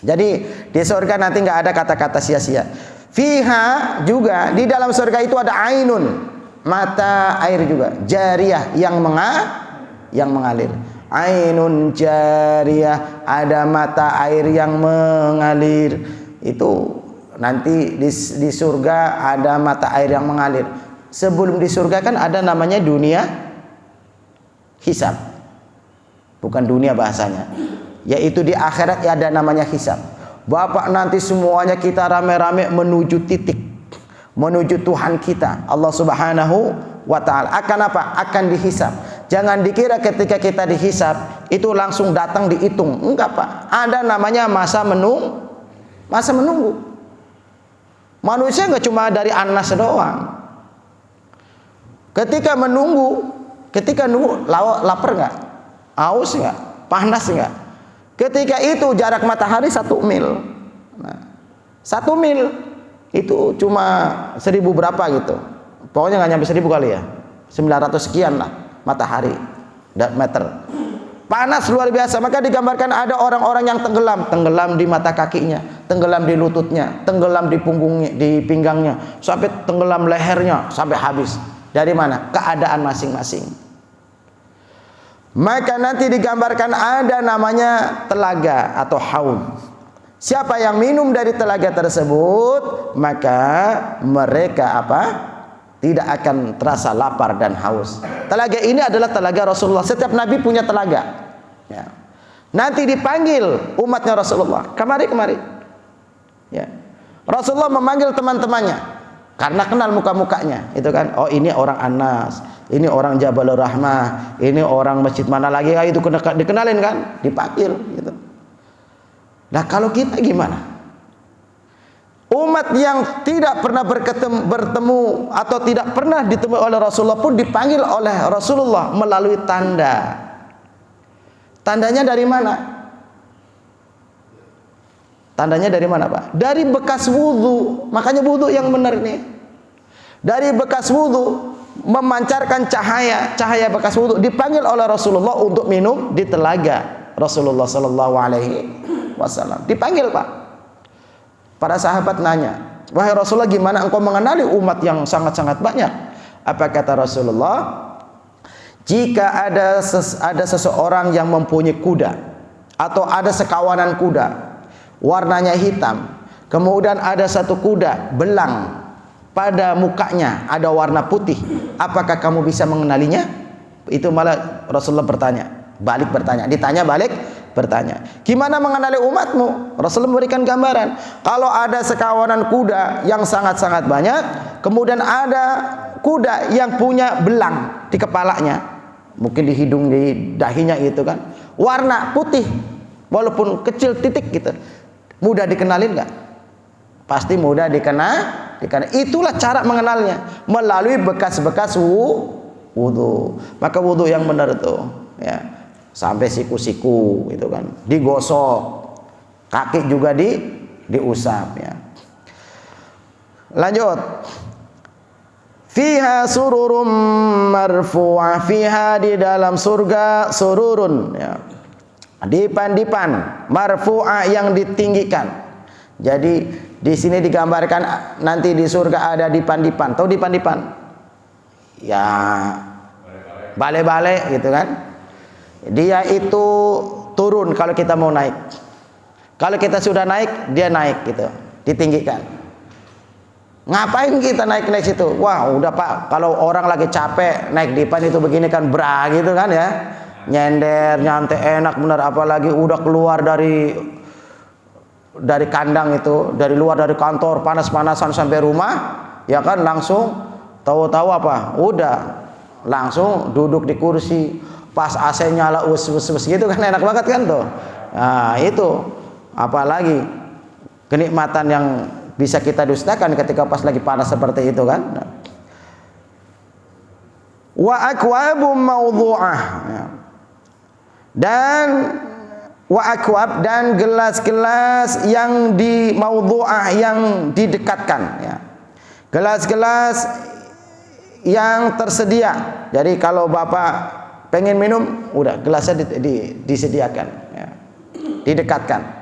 Jadi di surga nanti nggak ada kata-kata sia-sia. Fiha juga di dalam surga itu ada ainun, mata air juga, jariyah yang mengalir. Ainun jariyah, ada mata air yang mengalir. Itu nanti di surga ada mata air yang mengalir. Sebelum di surga kan ada namanya dunia hisab, bukan dunia bahasanya, yaitu di akhirat ada namanya hisab. Bapak nanti semuanya kita rame-rame menuju titik, menuju Tuhan kita Allah Subhanahu wa ta'ala. Akan apa? Akan dihisab. Jangan dikira ketika kita dihisab itu langsung datang dihitung, enggak Pak. Ada namanya masa menunggu. Manusia enggak cuma dari anas doang. Ketika nunggu, lapar enggak? Aus enggak? Panas enggak? Ketika itu jarak matahari 1 mil. Nah, 1 mil itu cuma 1000 berapa gitu. Pokoknya nggak nyampe 1000 kali ya. 900 sekian lah matahari dan meter. Panas luar biasa. Maka digambarkan ada orang-orang yang tenggelam di mata kakinya, tenggelam di lututnya, tenggelam di punggungnya, di pinggangnya, sampai tenggelam lehernya sampai habis. Dari mana? Keadaan masing-masing. Maka nanti digambarkan ada namanya telaga atau haud. Siapa yang minum dari telaga tersebut, maka mereka tidak akan terasa lapar dan haus. Telaga ini adalah telaga Rasulullah. Setiap nabi punya telaga ya. Nanti dipanggil umatnya Rasulullah, kemari. Ya. Rasulullah memanggil teman-temannya karena kenal muka-mukanya, itu kan. Oh, ini orang Anas, ini orang Jabalur Rahmah, ini orang masjid mana lagi, itu dikenalin kan, dipanggil gitu. Nah, kalau kita gimana? Umat yang tidak pernah bertemu atau tidak pernah ditemui oleh Rasulullah pun dipanggil oleh Rasulullah melalui tanda. Tandanya dari mana? Tandanya dari mana Pak? Dari bekas wudhu. Makanya wudhu yang benar nih. Dari bekas wudhu memancarkan cahaya bekas wudhu dipanggil oleh Rasulullah untuk minum di telaga Rasulullah Sallallahu Alaihi Wasallam. Dipanggil Pak. Para sahabat nanya, wahai Rasulullah, gimana engkau mengenali umat yang sangat-sangat banyak? Apa kata Rasulullah? Jika ada seseorang yang mempunyai kuda atau ada sekawanan kuda warnanya hitam, kemudian ada satu kuda belang pada mukanya ada warna putih, apakah kamu bisa mengenalinya? Itu malah Rasulullah balik bertanya, gimana mengenali umatmu? Rasulullah memberikan gambaran, kalau ada sekawanan kuda yang sangat-sangat banyak, kemudian ada kuda yang punya belang di kepalanya, mungkin di hidung, di dahinya gitu kan, warna putih, walaupun kecil titik gitu, mudah dikenalin nggak? Pasti mudah dikenal. Itulah cara mengenalnya, melalui bekas-bekas wudu. Maka wudu yang benar itu ya, sampai siku-siku gitu kan, digosok, kaki juga diusap ya. Lanjut. Fiha sururum marfu'ah, fiha di dalam surga sururun ya, dipan-dipan marfu'ah yang ditinggikan. Jadi di sini digambarkan nanti di surga ada dipan-dipan. Tahu dipan-dipan? Ya, bale-bale gitu kan. Dia itu turun kalau kita mau naik. Kalau kita sudah naik, dia naik gitu, ditinggikan. Ngapain kita naik situ? Wah, udah Pak, kalau orang lagi capek naik dipan itu begini kan, bra gitu kan ya. Nyender, nyantai enak bener, apalagi udah keluar dari kandang itu, dari luar dari kantor panas-panasan sampai rumah, ya kan langsung tahu-tahu apa? Udah langsung duduk di kursi, pas AC nyala us gitu kan, enak banget kan tuh. Nah, itu apalagi kenikmatan yang bisa kita dustakan ketika pas lagi panas seperti itu kan. Wa akwabum mawdu'ah, dan wa akwab, dan gelas-gelas yang di mawdu'ah, yang didekatkan ya. Gelas-gelas yang tersedia. Jadi kalau Bapak pengen minum, udah gelasnya disediakan ya, didekatkan.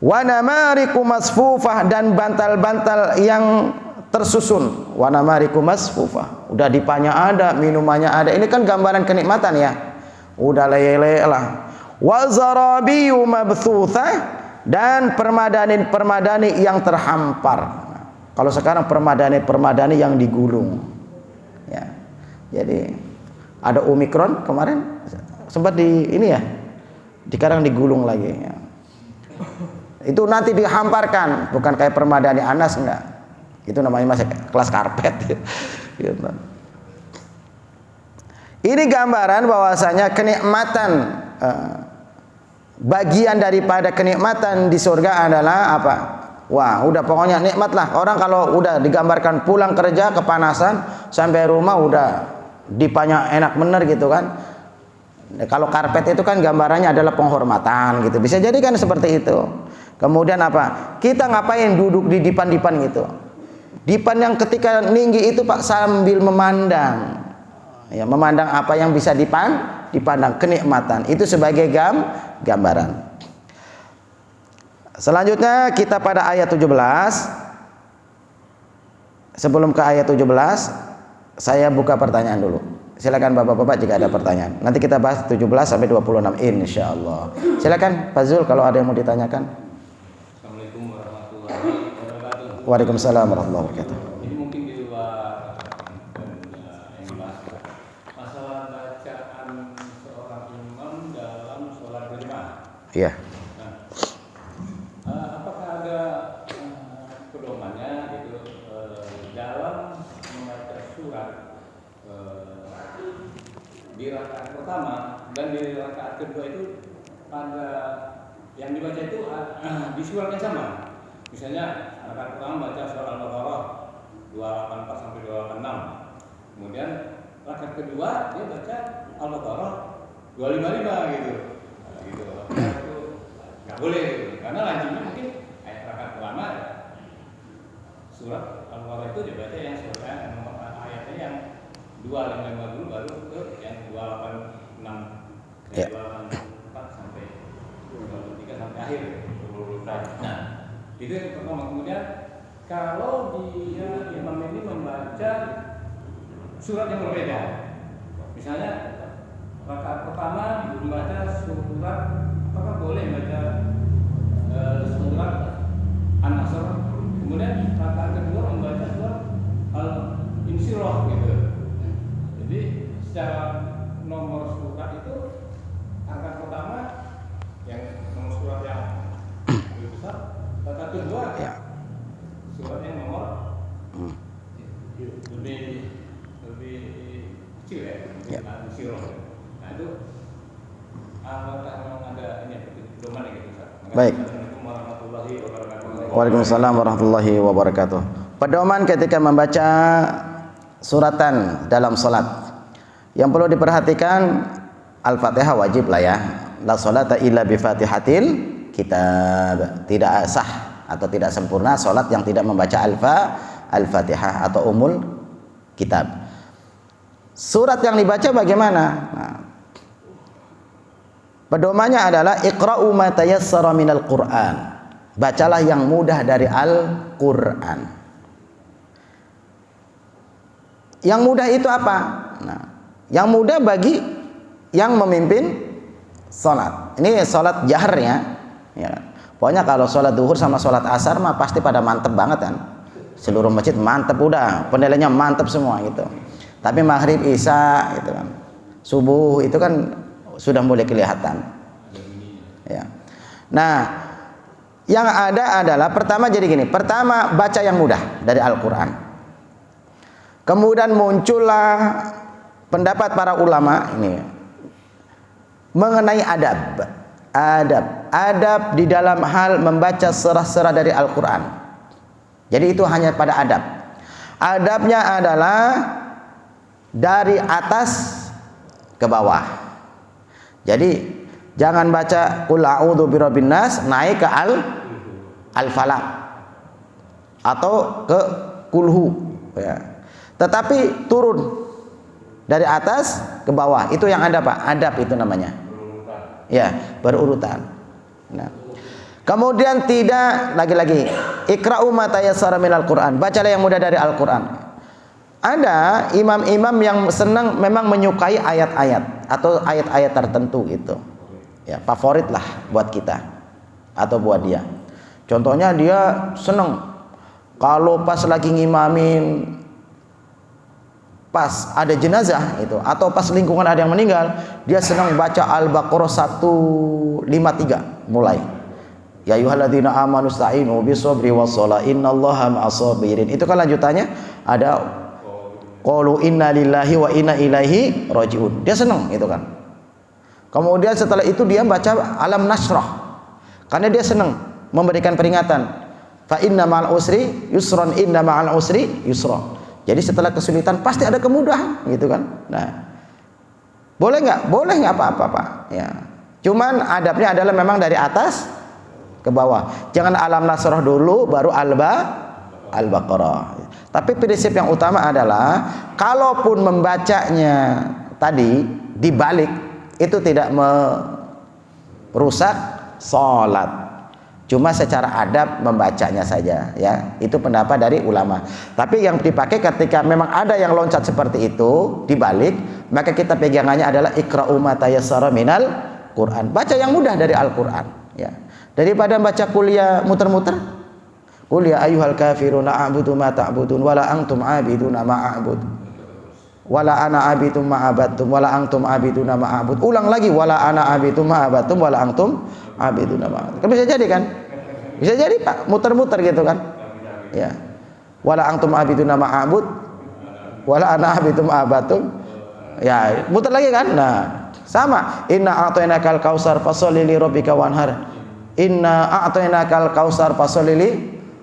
Wa namariku masfufah, dan bantal-bantal yang tersusun. Wa namariku masfufah, udah dipanya ada, minumannya ada. Ini kan gambaran kenikmatan ya, udah lele lah. Wa zarabiyu mabthuthah, dan permadani yang terhampar. Kalau sekarang permadani yang digulung ya. Jadi ada Omikron kemarin sempat sekarang digulung lagi ya. Itu nanti dihamparkan, bukan kayak permadani Anas, enggak. Itu namanya masih kelas karpet. Gitu. Ini gambaran bahwasanya kenikmatan, bagian daripada kenikmatan di surga adalah apa? Wah, udah pokoknya nikmat lah. Orang kalau udah digambarkan pulang kerja kepanasan, sampai rumah udah dipanya enak bener gitu kan. Kalau karpet itu kan gambarannya adalah penghormatan gitu. Bisa jadi kan seperti itu. Kemudian apa? Kita ngapain duduk di dipan-dipan gitu? Dipan yang ketika tinggi itu Pak, sambil memandang. Ya, memandang apa yang bisa dipandang, kenikmatan. Itu sebagai gambaran. Selanjutnya kita pada ayat 17. Sebelum ke ayat 17, saya buka pertanyaan dulu. Silakan Bapak-bapak jika ada pertanyaan. Nanti kita bahas 17 sampai 26 insyaallah. Silakan Pak Zul kalau ada yang mau ditanyakan. Assalamualaikum warahmatullahi wabarakatuh. Waalaikumsalam warahmatullahi wabarakatuh. Ini mungkin di luar yang dibahas masalah bacaan seorang imam dalam sholat berjamaah. Iya. Apakah ada pedomannya gitu dalam membaca surat di rakaat pertama dan di rakaat kedua itu pada yang dibaca itu di surat yang sama. Misalnya rakaat pertama baca surah Al-Baqarah 284 sampai 286. Kemudian rakaat kedua dia baca Al-Baqarah 255 gitu. Gitu. Itu nggak boleh gitu. Karena lanjutnya mungkin ayat rakaat pertama surat Al-Baqarah itu dibaca yang surat nomor ayatnya yang 255 dulu, baru ke yang 286 Ya. 284 sampai 23 sampai akhir. Nah, itu yang pertama. Kemudian kalau dia imam ini membaca surat yang berbeda, misalnya rakaat pertama membaca surat, apakah boleh baca surat An-Nasr, kemudian rakaat kedua membaca surat Al-Insyirah gitu. Jadi secara nomor surat itu rakaat pertama yang nomor surat yang lebih besar, rakaat kedua surat yang nomor lebih kecil ya, Al-Insyirah. Nah itu apakah memang ada Baik. Assalamualaikum warahmatullahi wabarakatuh. Waalaikumsalam warahmatullahi wabarakatuh. Pedoman ketika membaca suratan dalam salat. Yang perlu diperhatikan, Al-Fatihah wajib lah ya. La salata illa bi Fatihatil kitab. Tidak sah atau tidak sempurna salat yang tidak membaca Al-Fatihah atau umul kitab. Surat yang dibaca bagaimana? Nah, pedomannya adalah iqra'u ma tayassara minal Qur'an. Bacalah yang mudah dari Al-Qur'an. Yang mudah itu apa? Nah, yang mudah bagi yang memimpin salat. Ini salat jaharnya, ya. Pokoknya kalau salat duhur sama salat asar mah pasti pada mantep banget kan. Seluruh masjid mantep udah, penilaiannya mantep semua gitu. Tapi maghrib, isya itu kan, subuh itu kan sudah mulai kelihatan. Ya. Nah, yang ada adalah pertama jadi gini. Pertama baca yang mudah dari Al-Qur'an. Kemudian muncullah pendapat para ulama ini mengenai adab di dalam hal membaca surah-surah dari Al-Qur'an. Jadi itu hanya pada adab. Adabnya adalah dari atas ke bawah. Jadi jangan baca qul a'udzu birabbin nas naik ke al-falaq atau ke kulhu ya. Tetapi turun dari atas ke bawah. Itu yang ada Pak, adab itu namanya. Ya, berurutan. Nah. Kemudian tidak lagi-lagi iqra'u ma tayassara minal Qur'an. Bacalah yang mudah dari Al-Qur'an. Ada imam-imam yang senang memang menyukai ayat-ayat atau ayat-ayat tertentu gitu. Ya, favorit lah buat kita atau buat dia. Contohnya dia senang kalau pas lagi ngimamin pas ada jenazah itu atau pas lingkungan ada yang meninggal, dia senang baca Al-Baqarah 153 mulai. Ya ayyuhalladzina amanu sta'inu bis-sabri was-shalah innallaha ma'as-sabirin. Itu kan lanjutannya ada qalu inna lillahi wa inna ilaihi rajiun. Dia senang itu kan. Kemudian setelah itu dia baca Alam Nashrah. Karena dia senang memberikan peringatan. Fa inna ma'al usri yusran inna ma'al usri yusra. Jadi setelah kesulitan pasti ada kemudahan gitu kan. Nah, boleh nggak? Boleh nggak apa-apa Pak. Ya. Cuman adabnya adalah memang dari atas ke bawah. Jangan Alam Nasrah dulu baru Al-Baqarah. Tapi prinsip yang utama adalah kalaupun membacanya tadi dibalik itu tidak merusak salat. Cuma secara adab membacanya saja ya. Itu pendapat dari ulama. Tapi yang dipakai ketika memang ada yang loncat seperti itu dibalik, maka kita pegangannya adalah iqra'u ma tayassara minal Qur'an. Baca yang mudah dari Al-Qur'an ya. Daripada baca kuliah muter-muter. Qul ya ayyuhal kafiruna a'budu ma ta'budun wala antum 'abiduna ma a'bud. Wala ana 'abidum ma 'abadtum wala antum 'abiduna ma a'bud. Ulang lagi wala ana 'abidum ma 'abadtum wala antum 'abiduna ma a'bud. Kan bisa jadi kan? Bisa jadi Pak, muter-muter gitu kan? Ya. Wala antum 'abiduna ma a'bud wala ana 'abidum ma 'abadtum. Ya, muter lagi kan? Nah, sama. Inna a'tainakal kausar fasholli li rabbika wanhar. Inna a'tainakal kausar fasholli li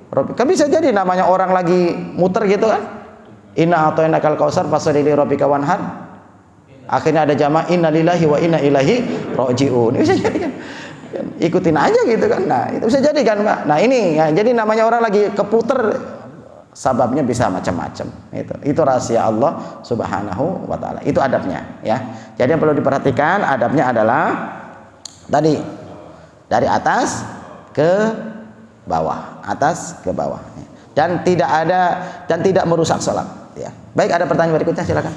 rabbika. Kan bisa jadi namanya orang lagi muter gitu kan? Inna a'tainakal kausar fasholli li rabbika wanhar. Akhirnya ada jamaah inna lillahi wa inna ilaihi raji'un. Bisa jadi kan? Ikutin aja gitu kan. Nah, itu bisa jadi kan, Pak. Nah, ini ya, jadi namanya orang lagi keputer sababnya bisa macam-macam. Itu rahasia Allah Subhanahu wa taala. Itu adabnya ya. Jadi yang perlu diperhatikan adabnya adalah tadi dari atas ke bawah, atas ke bawah. Dan tidak merusak salat ya. Baik, ada pertanyaan berikutnya silakan.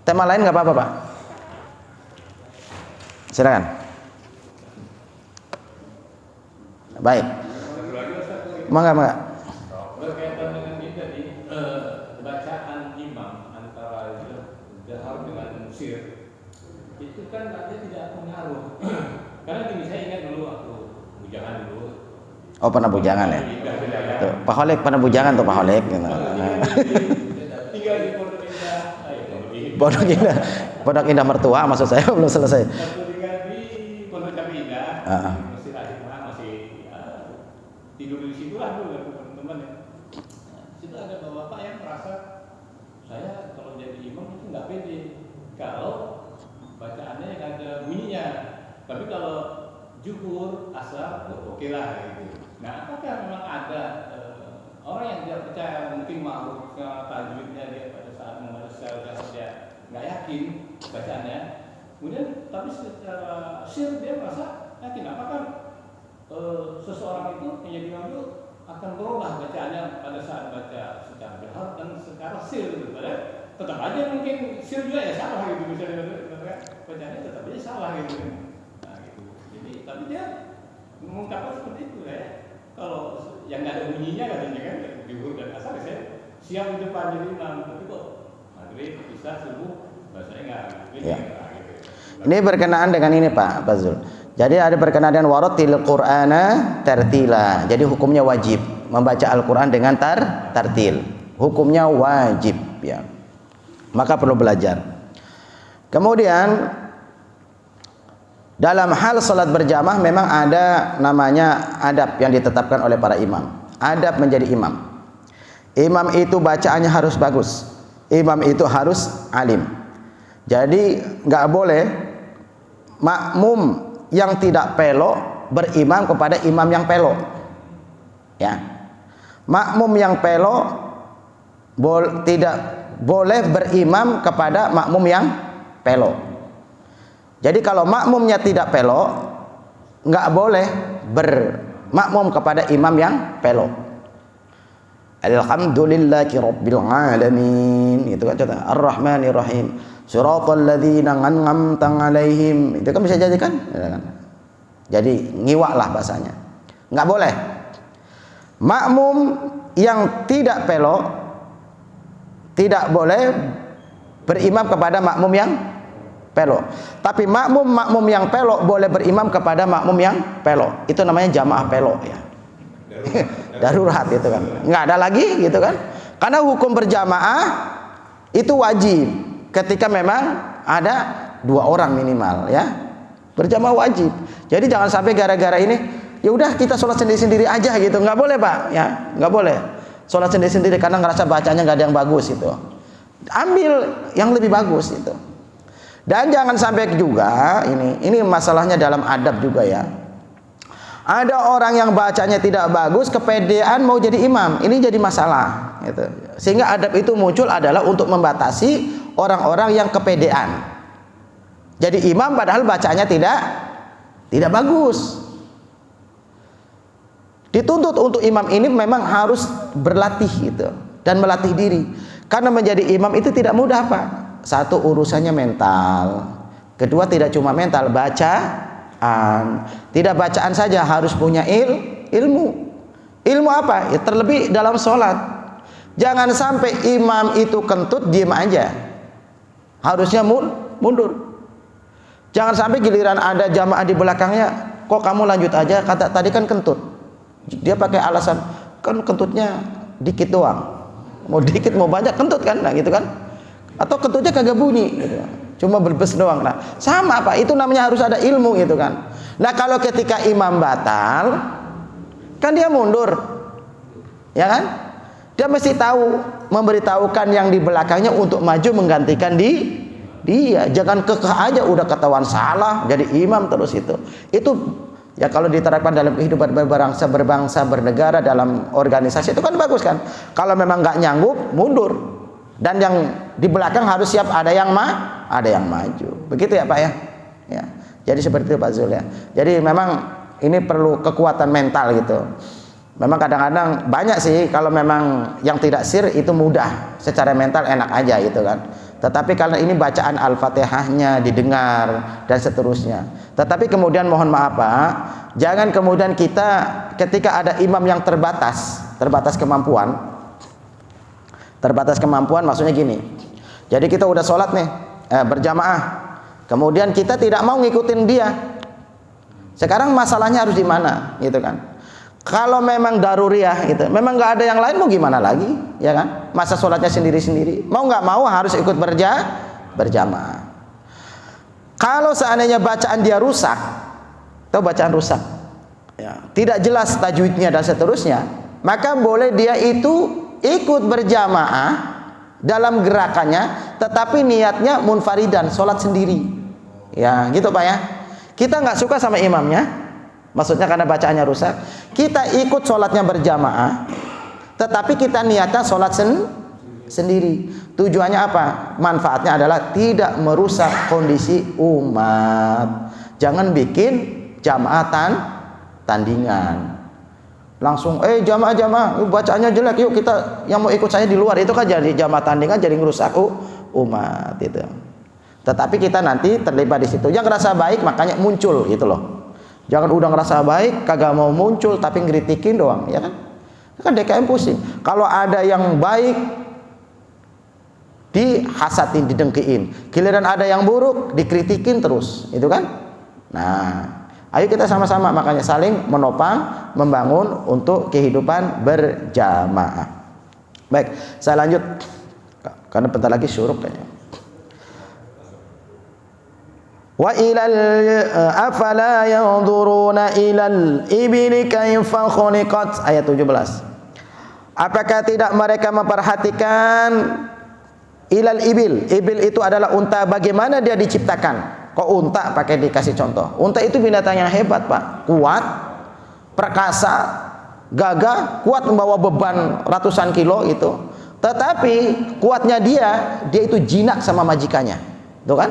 Tema lain nggak apa-apa, Pak? Silakan. Baik. Mangga. Berkaitan dengan ini tadi bacaan imam antara jahar dengan sir itu kan katanya tidak pengaruh. Karena gini, saya ingat dulu waktu bujangan dulu. Oh, pernah bujangan ya? Tuh, Pak Holek pernah bujangan tuh Pak Holek gitu. Tinggal di Pondok Indah. Pondok Indah mertua maksud saya belum selesai. Tinggal di Pondok Indah. Masih masih tidur di situ lah dulu teman-teman ya. Situ ada bapak yang merasa saya kalau jadi imam itu nggak pede kalau bacaannya nggak ada bunyinya. Tapi kalau zuhur, asar, oke lah gitu. Nah, apakah memang ada orang yang tidak percaya mungkin mau tajwidnya dia pada saat membaca dia nggak yakin bacaannya, kemudian tapi secara sir dia merasa yakin. Apakah seseorang itu menjadi imam itu akan berubah bacaannya pada saat baca secara berhal dan secara sir gitu? Padahal tetap aja mungkin sir juga ya salah gitu, misalnya bacaannya tetap aja salah gitu. Nah, gitu. Jadi tapi dia mengungkapkan seperti itu ya. Kalau yang nggak ada bunyinya katanya kan zuhur dan asar saya siap di depan jadi imam, tapi kok maghrib bisa subuh bahasanya nggak gitu. Ya. Ini berkenaan dengan ini Pak Zul. Jadi ada berkenaan dengan warattil Qur'ana tartila. Jadi hukumnya wajib membaca Al-Qur'an dengan tartil. Hukumnya wajib ya. Maka perlu belajar. Kemudian dalam hal salat berjamaah memang ada namanya adab yang ditetapkan oleh para imam. Adab menjadi imam. Imam itu bacaannya harus bagus. Imam itu harus alim. Jadi nggak boleh makmum yang tidak pelok berimam kepada imam yang pelok. Ya. Makmum yang pelok tidak boleh berimam kepada makmum yang pelok. Jadi kalau makmumnya tidak pelok, nggak boleh bermakmum kepada imam yang pelok. Alhamdulillahi rabbil alamin. Itu kan contoh Ar-Rahmanir Rahim. Siratal ladzina an'amta 'alaihim. Itu kan bisa jadi kan? Jadi ngiwak lah bahasanya. Nggak boleh. Makmum yang tidak pelok tidak boleh berimam kepada makmum yang pelok. Tapi makmum yang pelok boleh berimam kepada makmum yang pelok. Itu namanya jamaah pelok ya. Darurat itu kan. Nggak ada lagi gitu kan. Karena hukum berjamaah itu wajib ketika memang ada 2 orang minimal ya. Berjamaah wajib. Jadi jangan sampai gara-gara ini ya udah kita sholat sendiri-sendiri aja gitu. Nggak boleh Pak ya. Nggak boleh. Sholat sendiri-sendiri karena ngerasa bacanya nggak ada yang bagus itu. Ambil yang lebih bagus itu. Dan jangan sampai juga ini masalahnya dalam adab juga ya. Ada orang yang bacanya tidak bagus, kepedean mau jadi imam, ini jadi masalah gitu. Sehingga adab itu muncul adalah untuk membatasi orang-orang yang kepedean. Jadi imam padahal bacanya tidak bagus. Dituntut untuk imam ini memang harus berlatih gitu dan melatih diri. Karena menjadi imam itu tidak mudah Pak. Satu, urusannya mental. Kedua, tidak cuma mental, bacaan. Tidak bacaan saja, harus punya ilmu. Ilmu apa? Ya, terlebih dalam sholat. Jangan sampai imam itu kentut diam aja. Harusnya mundur. Jangan sampai giliran ada jamaah di belakangnya, kok kamu lanjut aja, kata tadi kan kentut. Dia pakai alasan kan kentutnya dikit doang. Mau dikit mau banyak kentut kan, nah gitu kan? Atau kentutnya kagak bunyi gitu. Cuma berbes doang. Nah, sama Pak, itu namanya harus ada ilmu gitu kan. Nah, kalau ketika imam batal kan dia mundur. Ya kan? Dia mesti tahu, memberitahukan yang di belakangnya untuk maju menggantikan dia. Jangan kekeh aja udah ketahuan salah jadi imam terus itu. Itu ya kalau diterapkan dalam kehidupan berbangsa, bernegara, dalam organisasi itu kan bagus kan. Kalau memang nggak nyanggup, mundur. Dan yang di belakang harus siap ada yang maju. Begitu ya Pak ya. Ya. Jadi seperti itu Pak Zul ya. Jadi memang ini perlu kekuatan mental gitu. Memang kadang-kadang banyak sih kalau memang yang tidak sir itu mudah, secara mental enak aja gitu kan. Tetapi karena ini bacaan Al-Fatihahnya didengar dan seterusnya. Tetapi kemudian mohon maaf Pak, jangan kemudian kita ketika ada imam yang terbatas kemampuan. Terbatas kemampuan maksudnya gini. Jadi kita udah sholat nih berjamaah. Kemudian kita tidak mau ngikutin dia. Sekarang masalahnya harus di mana gitu kan. Kalau memang daruriyah gitu, memang nggak ada yang lain mau gimana lagi ya kan. Masa sholatnya sendiri-sendiri. Mau nggak mau harus ikut berjamaah. Kalau seandainya bacaan dia rusak, atau bacaan rusak, ya, tidak jelas tajwidnya dan seterusnya, maka boleh dia itu ikut berjamaah dalam gerakannya, tetapi niatnya munfaridan, sholat sendiri, ya gitu Pak ya. Kita nggak suka sama imamnya, maksudnya karena bacaannya rusak, kita ikut sholatnya berjamaah, tetapi kita niatnya sholat sendiri. Tujuannya apa? Manfaatnya adalah tidak merusak kondisi umat. Jangan bikin jamaah tandingan. Langsung jamaah bacaannya jelek, yuk kita yang mau ikut saya di luar, itu kan jadi jamaah tandingan, jadi ngerusak umat itu. Tetapi kita nanti terlibat di situ. Yang ngerasa baik makanya muncul gitu loh. Jangan udah ngerasa baik kagak mau muncul tapi ngeritikin doang, ya kan? Kan DKM pusing. Kalau ada yang baik dihasatin, didengkiin. Giliran ada yang buruk dikritikin terus, itu kan? Nah, ayo kita sama-sama makanya saling menopang, membangun untuk kehidupan berjamaah. Baik, saya lanjut karena bentar lagi syuruk kayaknya. Wa ilal afala yanzuruna ilal ibli kaifa khuliqat, ayat 17. Apakah tidak mereka memperhatikan ilal ibil? Ibil itu adalah unta, bagaimana dia diciptakan. Kok unta pakai dikasih contoh? Unta itu binatang yang hebat Pak, kuat, perkasa, gagah, kuat membawa beban ratusan kilo itu. Tetapi kuatnya dia itu jinak sama majikannya, tuh kan?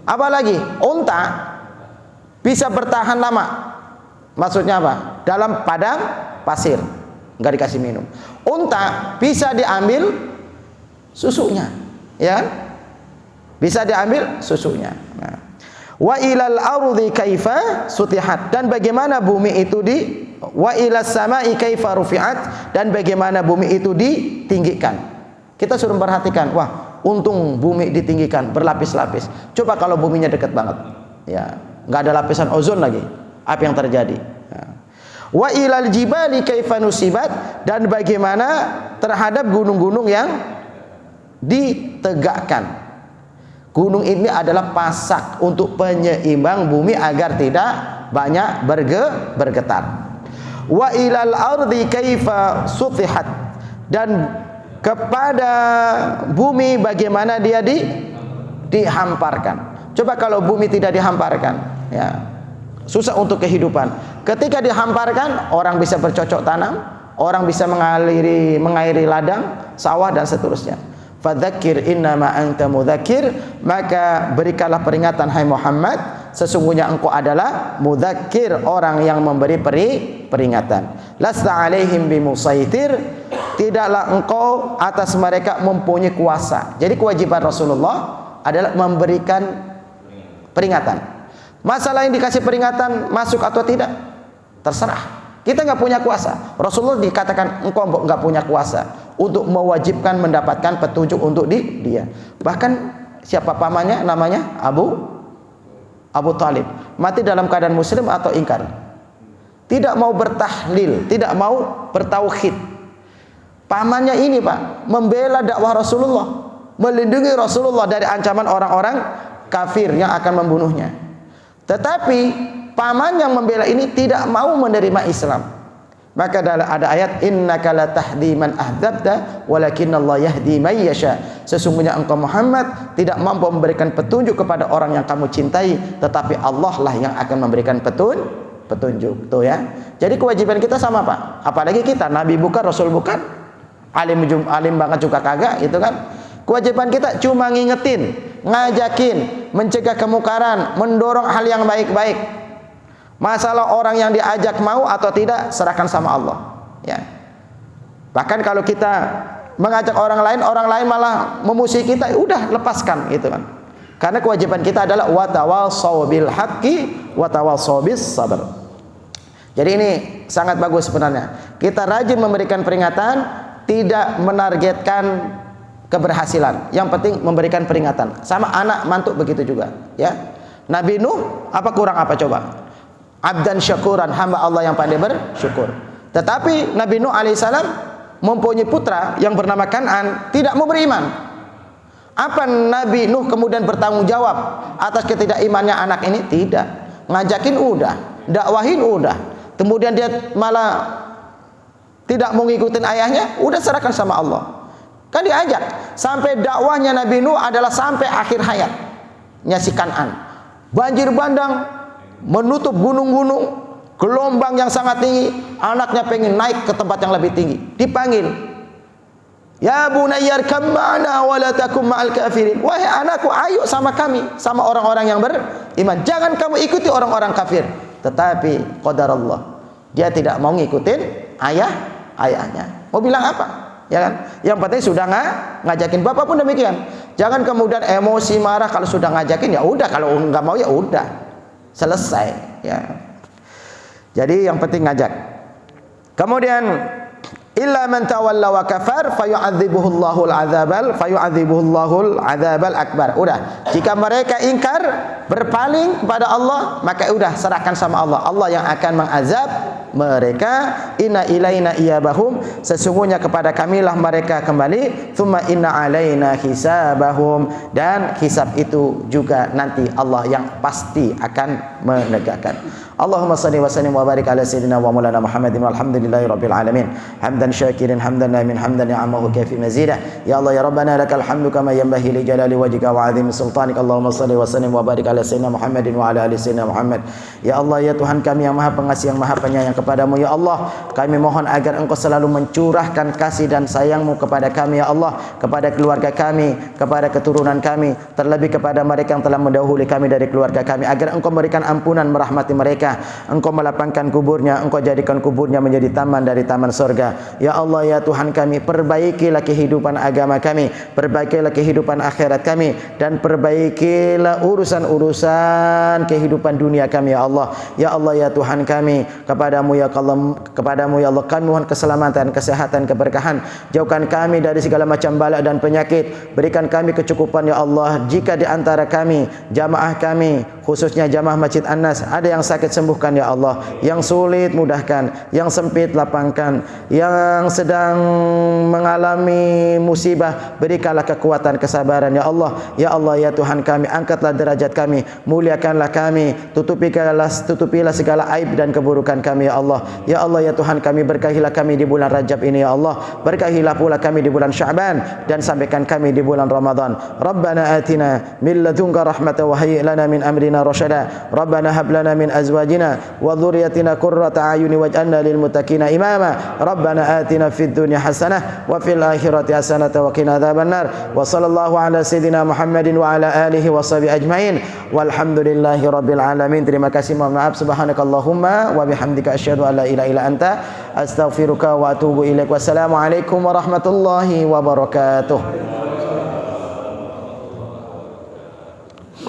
Apalagi unta bisa bertahan lama. Maksudnya apa? Dalam padang pasir, nggak dikasih minum. Unta bisa diambil susunya, ya kan? Bisa diambil susunya. Nah. Wa ilal ardi kaifa sutihat, dan bagaimana bumi itu wa ilas samai kaifa rufi'at, dan bagaimana bumi itu ditinggikan. Kita suruh perhatikan, wah, untung bumi ditinggikan berlapis-lapis. Coba kalau buminya dekat banget, ya, nggak ada lapisan ozon lagi, apa yang terjadi? Nah. Wa ilal jibali kaifa nusibat, dan bagaimana terhadap gunung-gunung yang ditegakkan. Gunung ini adalah pasak untuk penyeimbang bumi agar tidak banyak bergetar. Wa ilal ardi kaifa sutihat, dan kepada bumi bagaimana dia dihamparkan. Coba kalau bumi tidak dihamparkan, ya, susah untuk kehidupan. Ketika dihamparkan, orang bisa bercocok tanam, orang bisa mengairi ladang, sawah dan seterusnya. Fadzakir innama anta mudzakir, maka berikanlah peringatan hai Muhammad, sesungguhnya engkau adalah mudzakir, orang yang memberi peringatan. Lasta alaihim bimusaitir, tidaklah engkau atas mereka mempunyai kuasa. Jadi kewajiban Rasulullah adalah memberikan peringatan. Masalah yang dikasih peringatan masuk atau tidak terserah. Kita nggak punya kuasa. Rasulullah dikatakan engkau nggak punya kuasa untuk mewajibkan mendapatkan petunjuk untuk dia. Bahkan siapa pamannya, namanya Abu Talib, mati dalam keadaan muslim atau ingkar. Tidak mau bertahlil, tidak mau bertauhid. Pamannya ini Pak membela dakwah Rasulullah, melindungi Rasulullah dari ancaman orang-orang kafir yang akan membunuhnya. Tetapi paman yang membela ini tidak mau menerima Islam. Maka ada ayat innaka la tahdi man ahbabta walakinallahu yahdi may yasha. Sesungguhnya engkau Muhammad tidak mampu memberikan petunjuk kepada orang yang kamu cintai, tetapi Allah lah yang akan memberikan petunjuk. Tuh ya. Jadi kewajiban kita sama Pak. Apalagi kita Nabi bukan, Rasul bukan, alim banget juga kagak, gitu kan. Kewajiban kita cuma ngingetin, ngajakin, mencegah kemungkaran, mendorong hal yang baik-baik. Masalah orang yang diajak mau atau tidak serahkan sama Allah, ya. Bahkan kalau kita mengajak orang lain malah memusuhi kita, udah lepaskan gitu kan. Karena kewajiban kita adalah watawassaw bil haqqi watawassaw bis sabr. Jadi ini sangat bagus sebenarnya. Kita rajin memberikan peringatan, tidak menargetkan keberhasilan. Yang penting memberikan peringatan. Sama anak mantu begitu juga, ya. Nabi Nuh apa kurang apa coba? Abdan syakuran, hamba Allah yang pandai bersyukur. Tetapi Nabi Nuh alaihissalam mempunyai putra yang bernama Kan'an, tidak mau beriman. Apa Nabi Nuh kemudian bertanggung jawab atas ketidakimannya anak ini? Tidak. ngajakin udah, dakwahin udah. Kemudian dia malah tidak mau ngikutin ayahnya, udah serahkan sama Allah. Kan diajak. Sampai dakwahnya Nabi Nuh adalah sampai akhir hayatnya si Kan'an. Banjir bandang menutup gunung-gunung, gelombang yang sangat tinggi. Anaknya pengen naik ke tempat yang lebih tinggi. Dipanggil, ya bunayya arkam ma'ana wa la takum ma'al kafirin. Wahai anakku, ayo sama kami, sama orang-orang yang beriman. Jangan kamu ikuti orang-orang kafir. Tetapi qadarullah, dia tidak mau ngikutin ayahnya. Mau bilang apa? Ya kan? Yang penting sudah ngajakin. Bapak pun demikian. Jangan kemudian emosi marah kalau sudah ngajakin, ya udah, kalau nggak mau ya udah. Selesai, ya. Jadi yang penting ngajak. Kemudian illa man tawalla wa kafar fayu'adzibuhullahul adzabal akbar. Udah, jika mereka ingkar, berpaling kepada Allah, maka udah serahkan sama Allah. Allah yang akan mengazab mereka. Inna ilaina iyabahum, sesungguhnya kepada kamilah mereka kembali. Tsumma inna alaina hisabahum, dan hisab itu juga nanti Allah yang pasti akan menegakkan. Allahumma salli wa sallim wa barik ala sayyidina wa maulana Muhammadin walhamdulillahi rabbil alamin. Hamdan syakirin hamdan namin hamdan ni'amahu kafi mazida. Ya Allah ya Rabbana lakal hamdu kama yanbaghi li jalali wajhika wa 'azimi sultanik. Allahumma salli wa sallim wa barik ala sayyidina Muhammadin wa ala ali sayyidina Muhammad. Ya Allah ya Tuhan kami yang Maha Pengasih yang Maha Penyayang, kepadamu ya Allah kami mohon agar Engkau selalu mencurahkan kasih dan sayang-Mu kepada kami ya Allah, kepada keluarga kami, kepada keturunan kami, terlebih kepada mereka yang telah mendahului kami dari keluarga kami, agar Engkau memberikan ampunan, merahmati mereka. Engkau melapangkan kuburnya, Engkau jadikan kuburnya menjadi taman dari taman surga. Ya Allah ya Tuhan kami, perbaikilah kehidupan agama kami, perbaikilah kehidupan akhirat kami, dan perbaikilah urusan-urusan kehidupan dunia kami ya Allah. Ya Allah ya Tuhan kami, kepadamu ya Allah kami mohon keselamatan, kesehatan, keberkahan. Jauhkan kami dari segala macam bala dan penyakit. Berikan kami kecukupan ya Allah. Jika di antara kami, jamaah kami, khususnya jamaah Masjid An-Nas, ada yang sakit, sembuhkan ya Allah. Yang sulit mudahkan, yang sempit lapangkan, yang sedang mengalami musibah berikanlah kekuatan, kesabaran ya Allah. Ya Allah ya Tuhan kami, angkatlah derajat kami, muliakanlah kami, tutupilah segala aib dan keburukan kami ya Allah. Ya Allah ya Tuhan kami, berkahilah kami di bulan Rajab ini ya Allah. Berkahilah pula kami di bulan Sya'ban, dan sampaikan kami di bulan Ramadan. Rabbana atina min ladunka rahmatan wa hayyi' lana min amrina rasyada. Rabbana hab lana min azwajina wa dhurriyyatina qurrata a'yuni waj'alna lil muttaqina imama. Rabbana atina fid dunya hasanah wa fil akhirati hasanah wa qina adzabannar. Wa sallallahu ala sayidina Muhammadin wa ala alihi wa sahbihi ajmain. Walhamdulillahi rabbil alamin. Terima kasih, mohon maaf. Subhanakallahumma wa bihamdika asyhadu an la ilaha illa anta astaghfiruka wa atubu ilaik. Wassalamualaikum warahmatullahi wabarakatuh.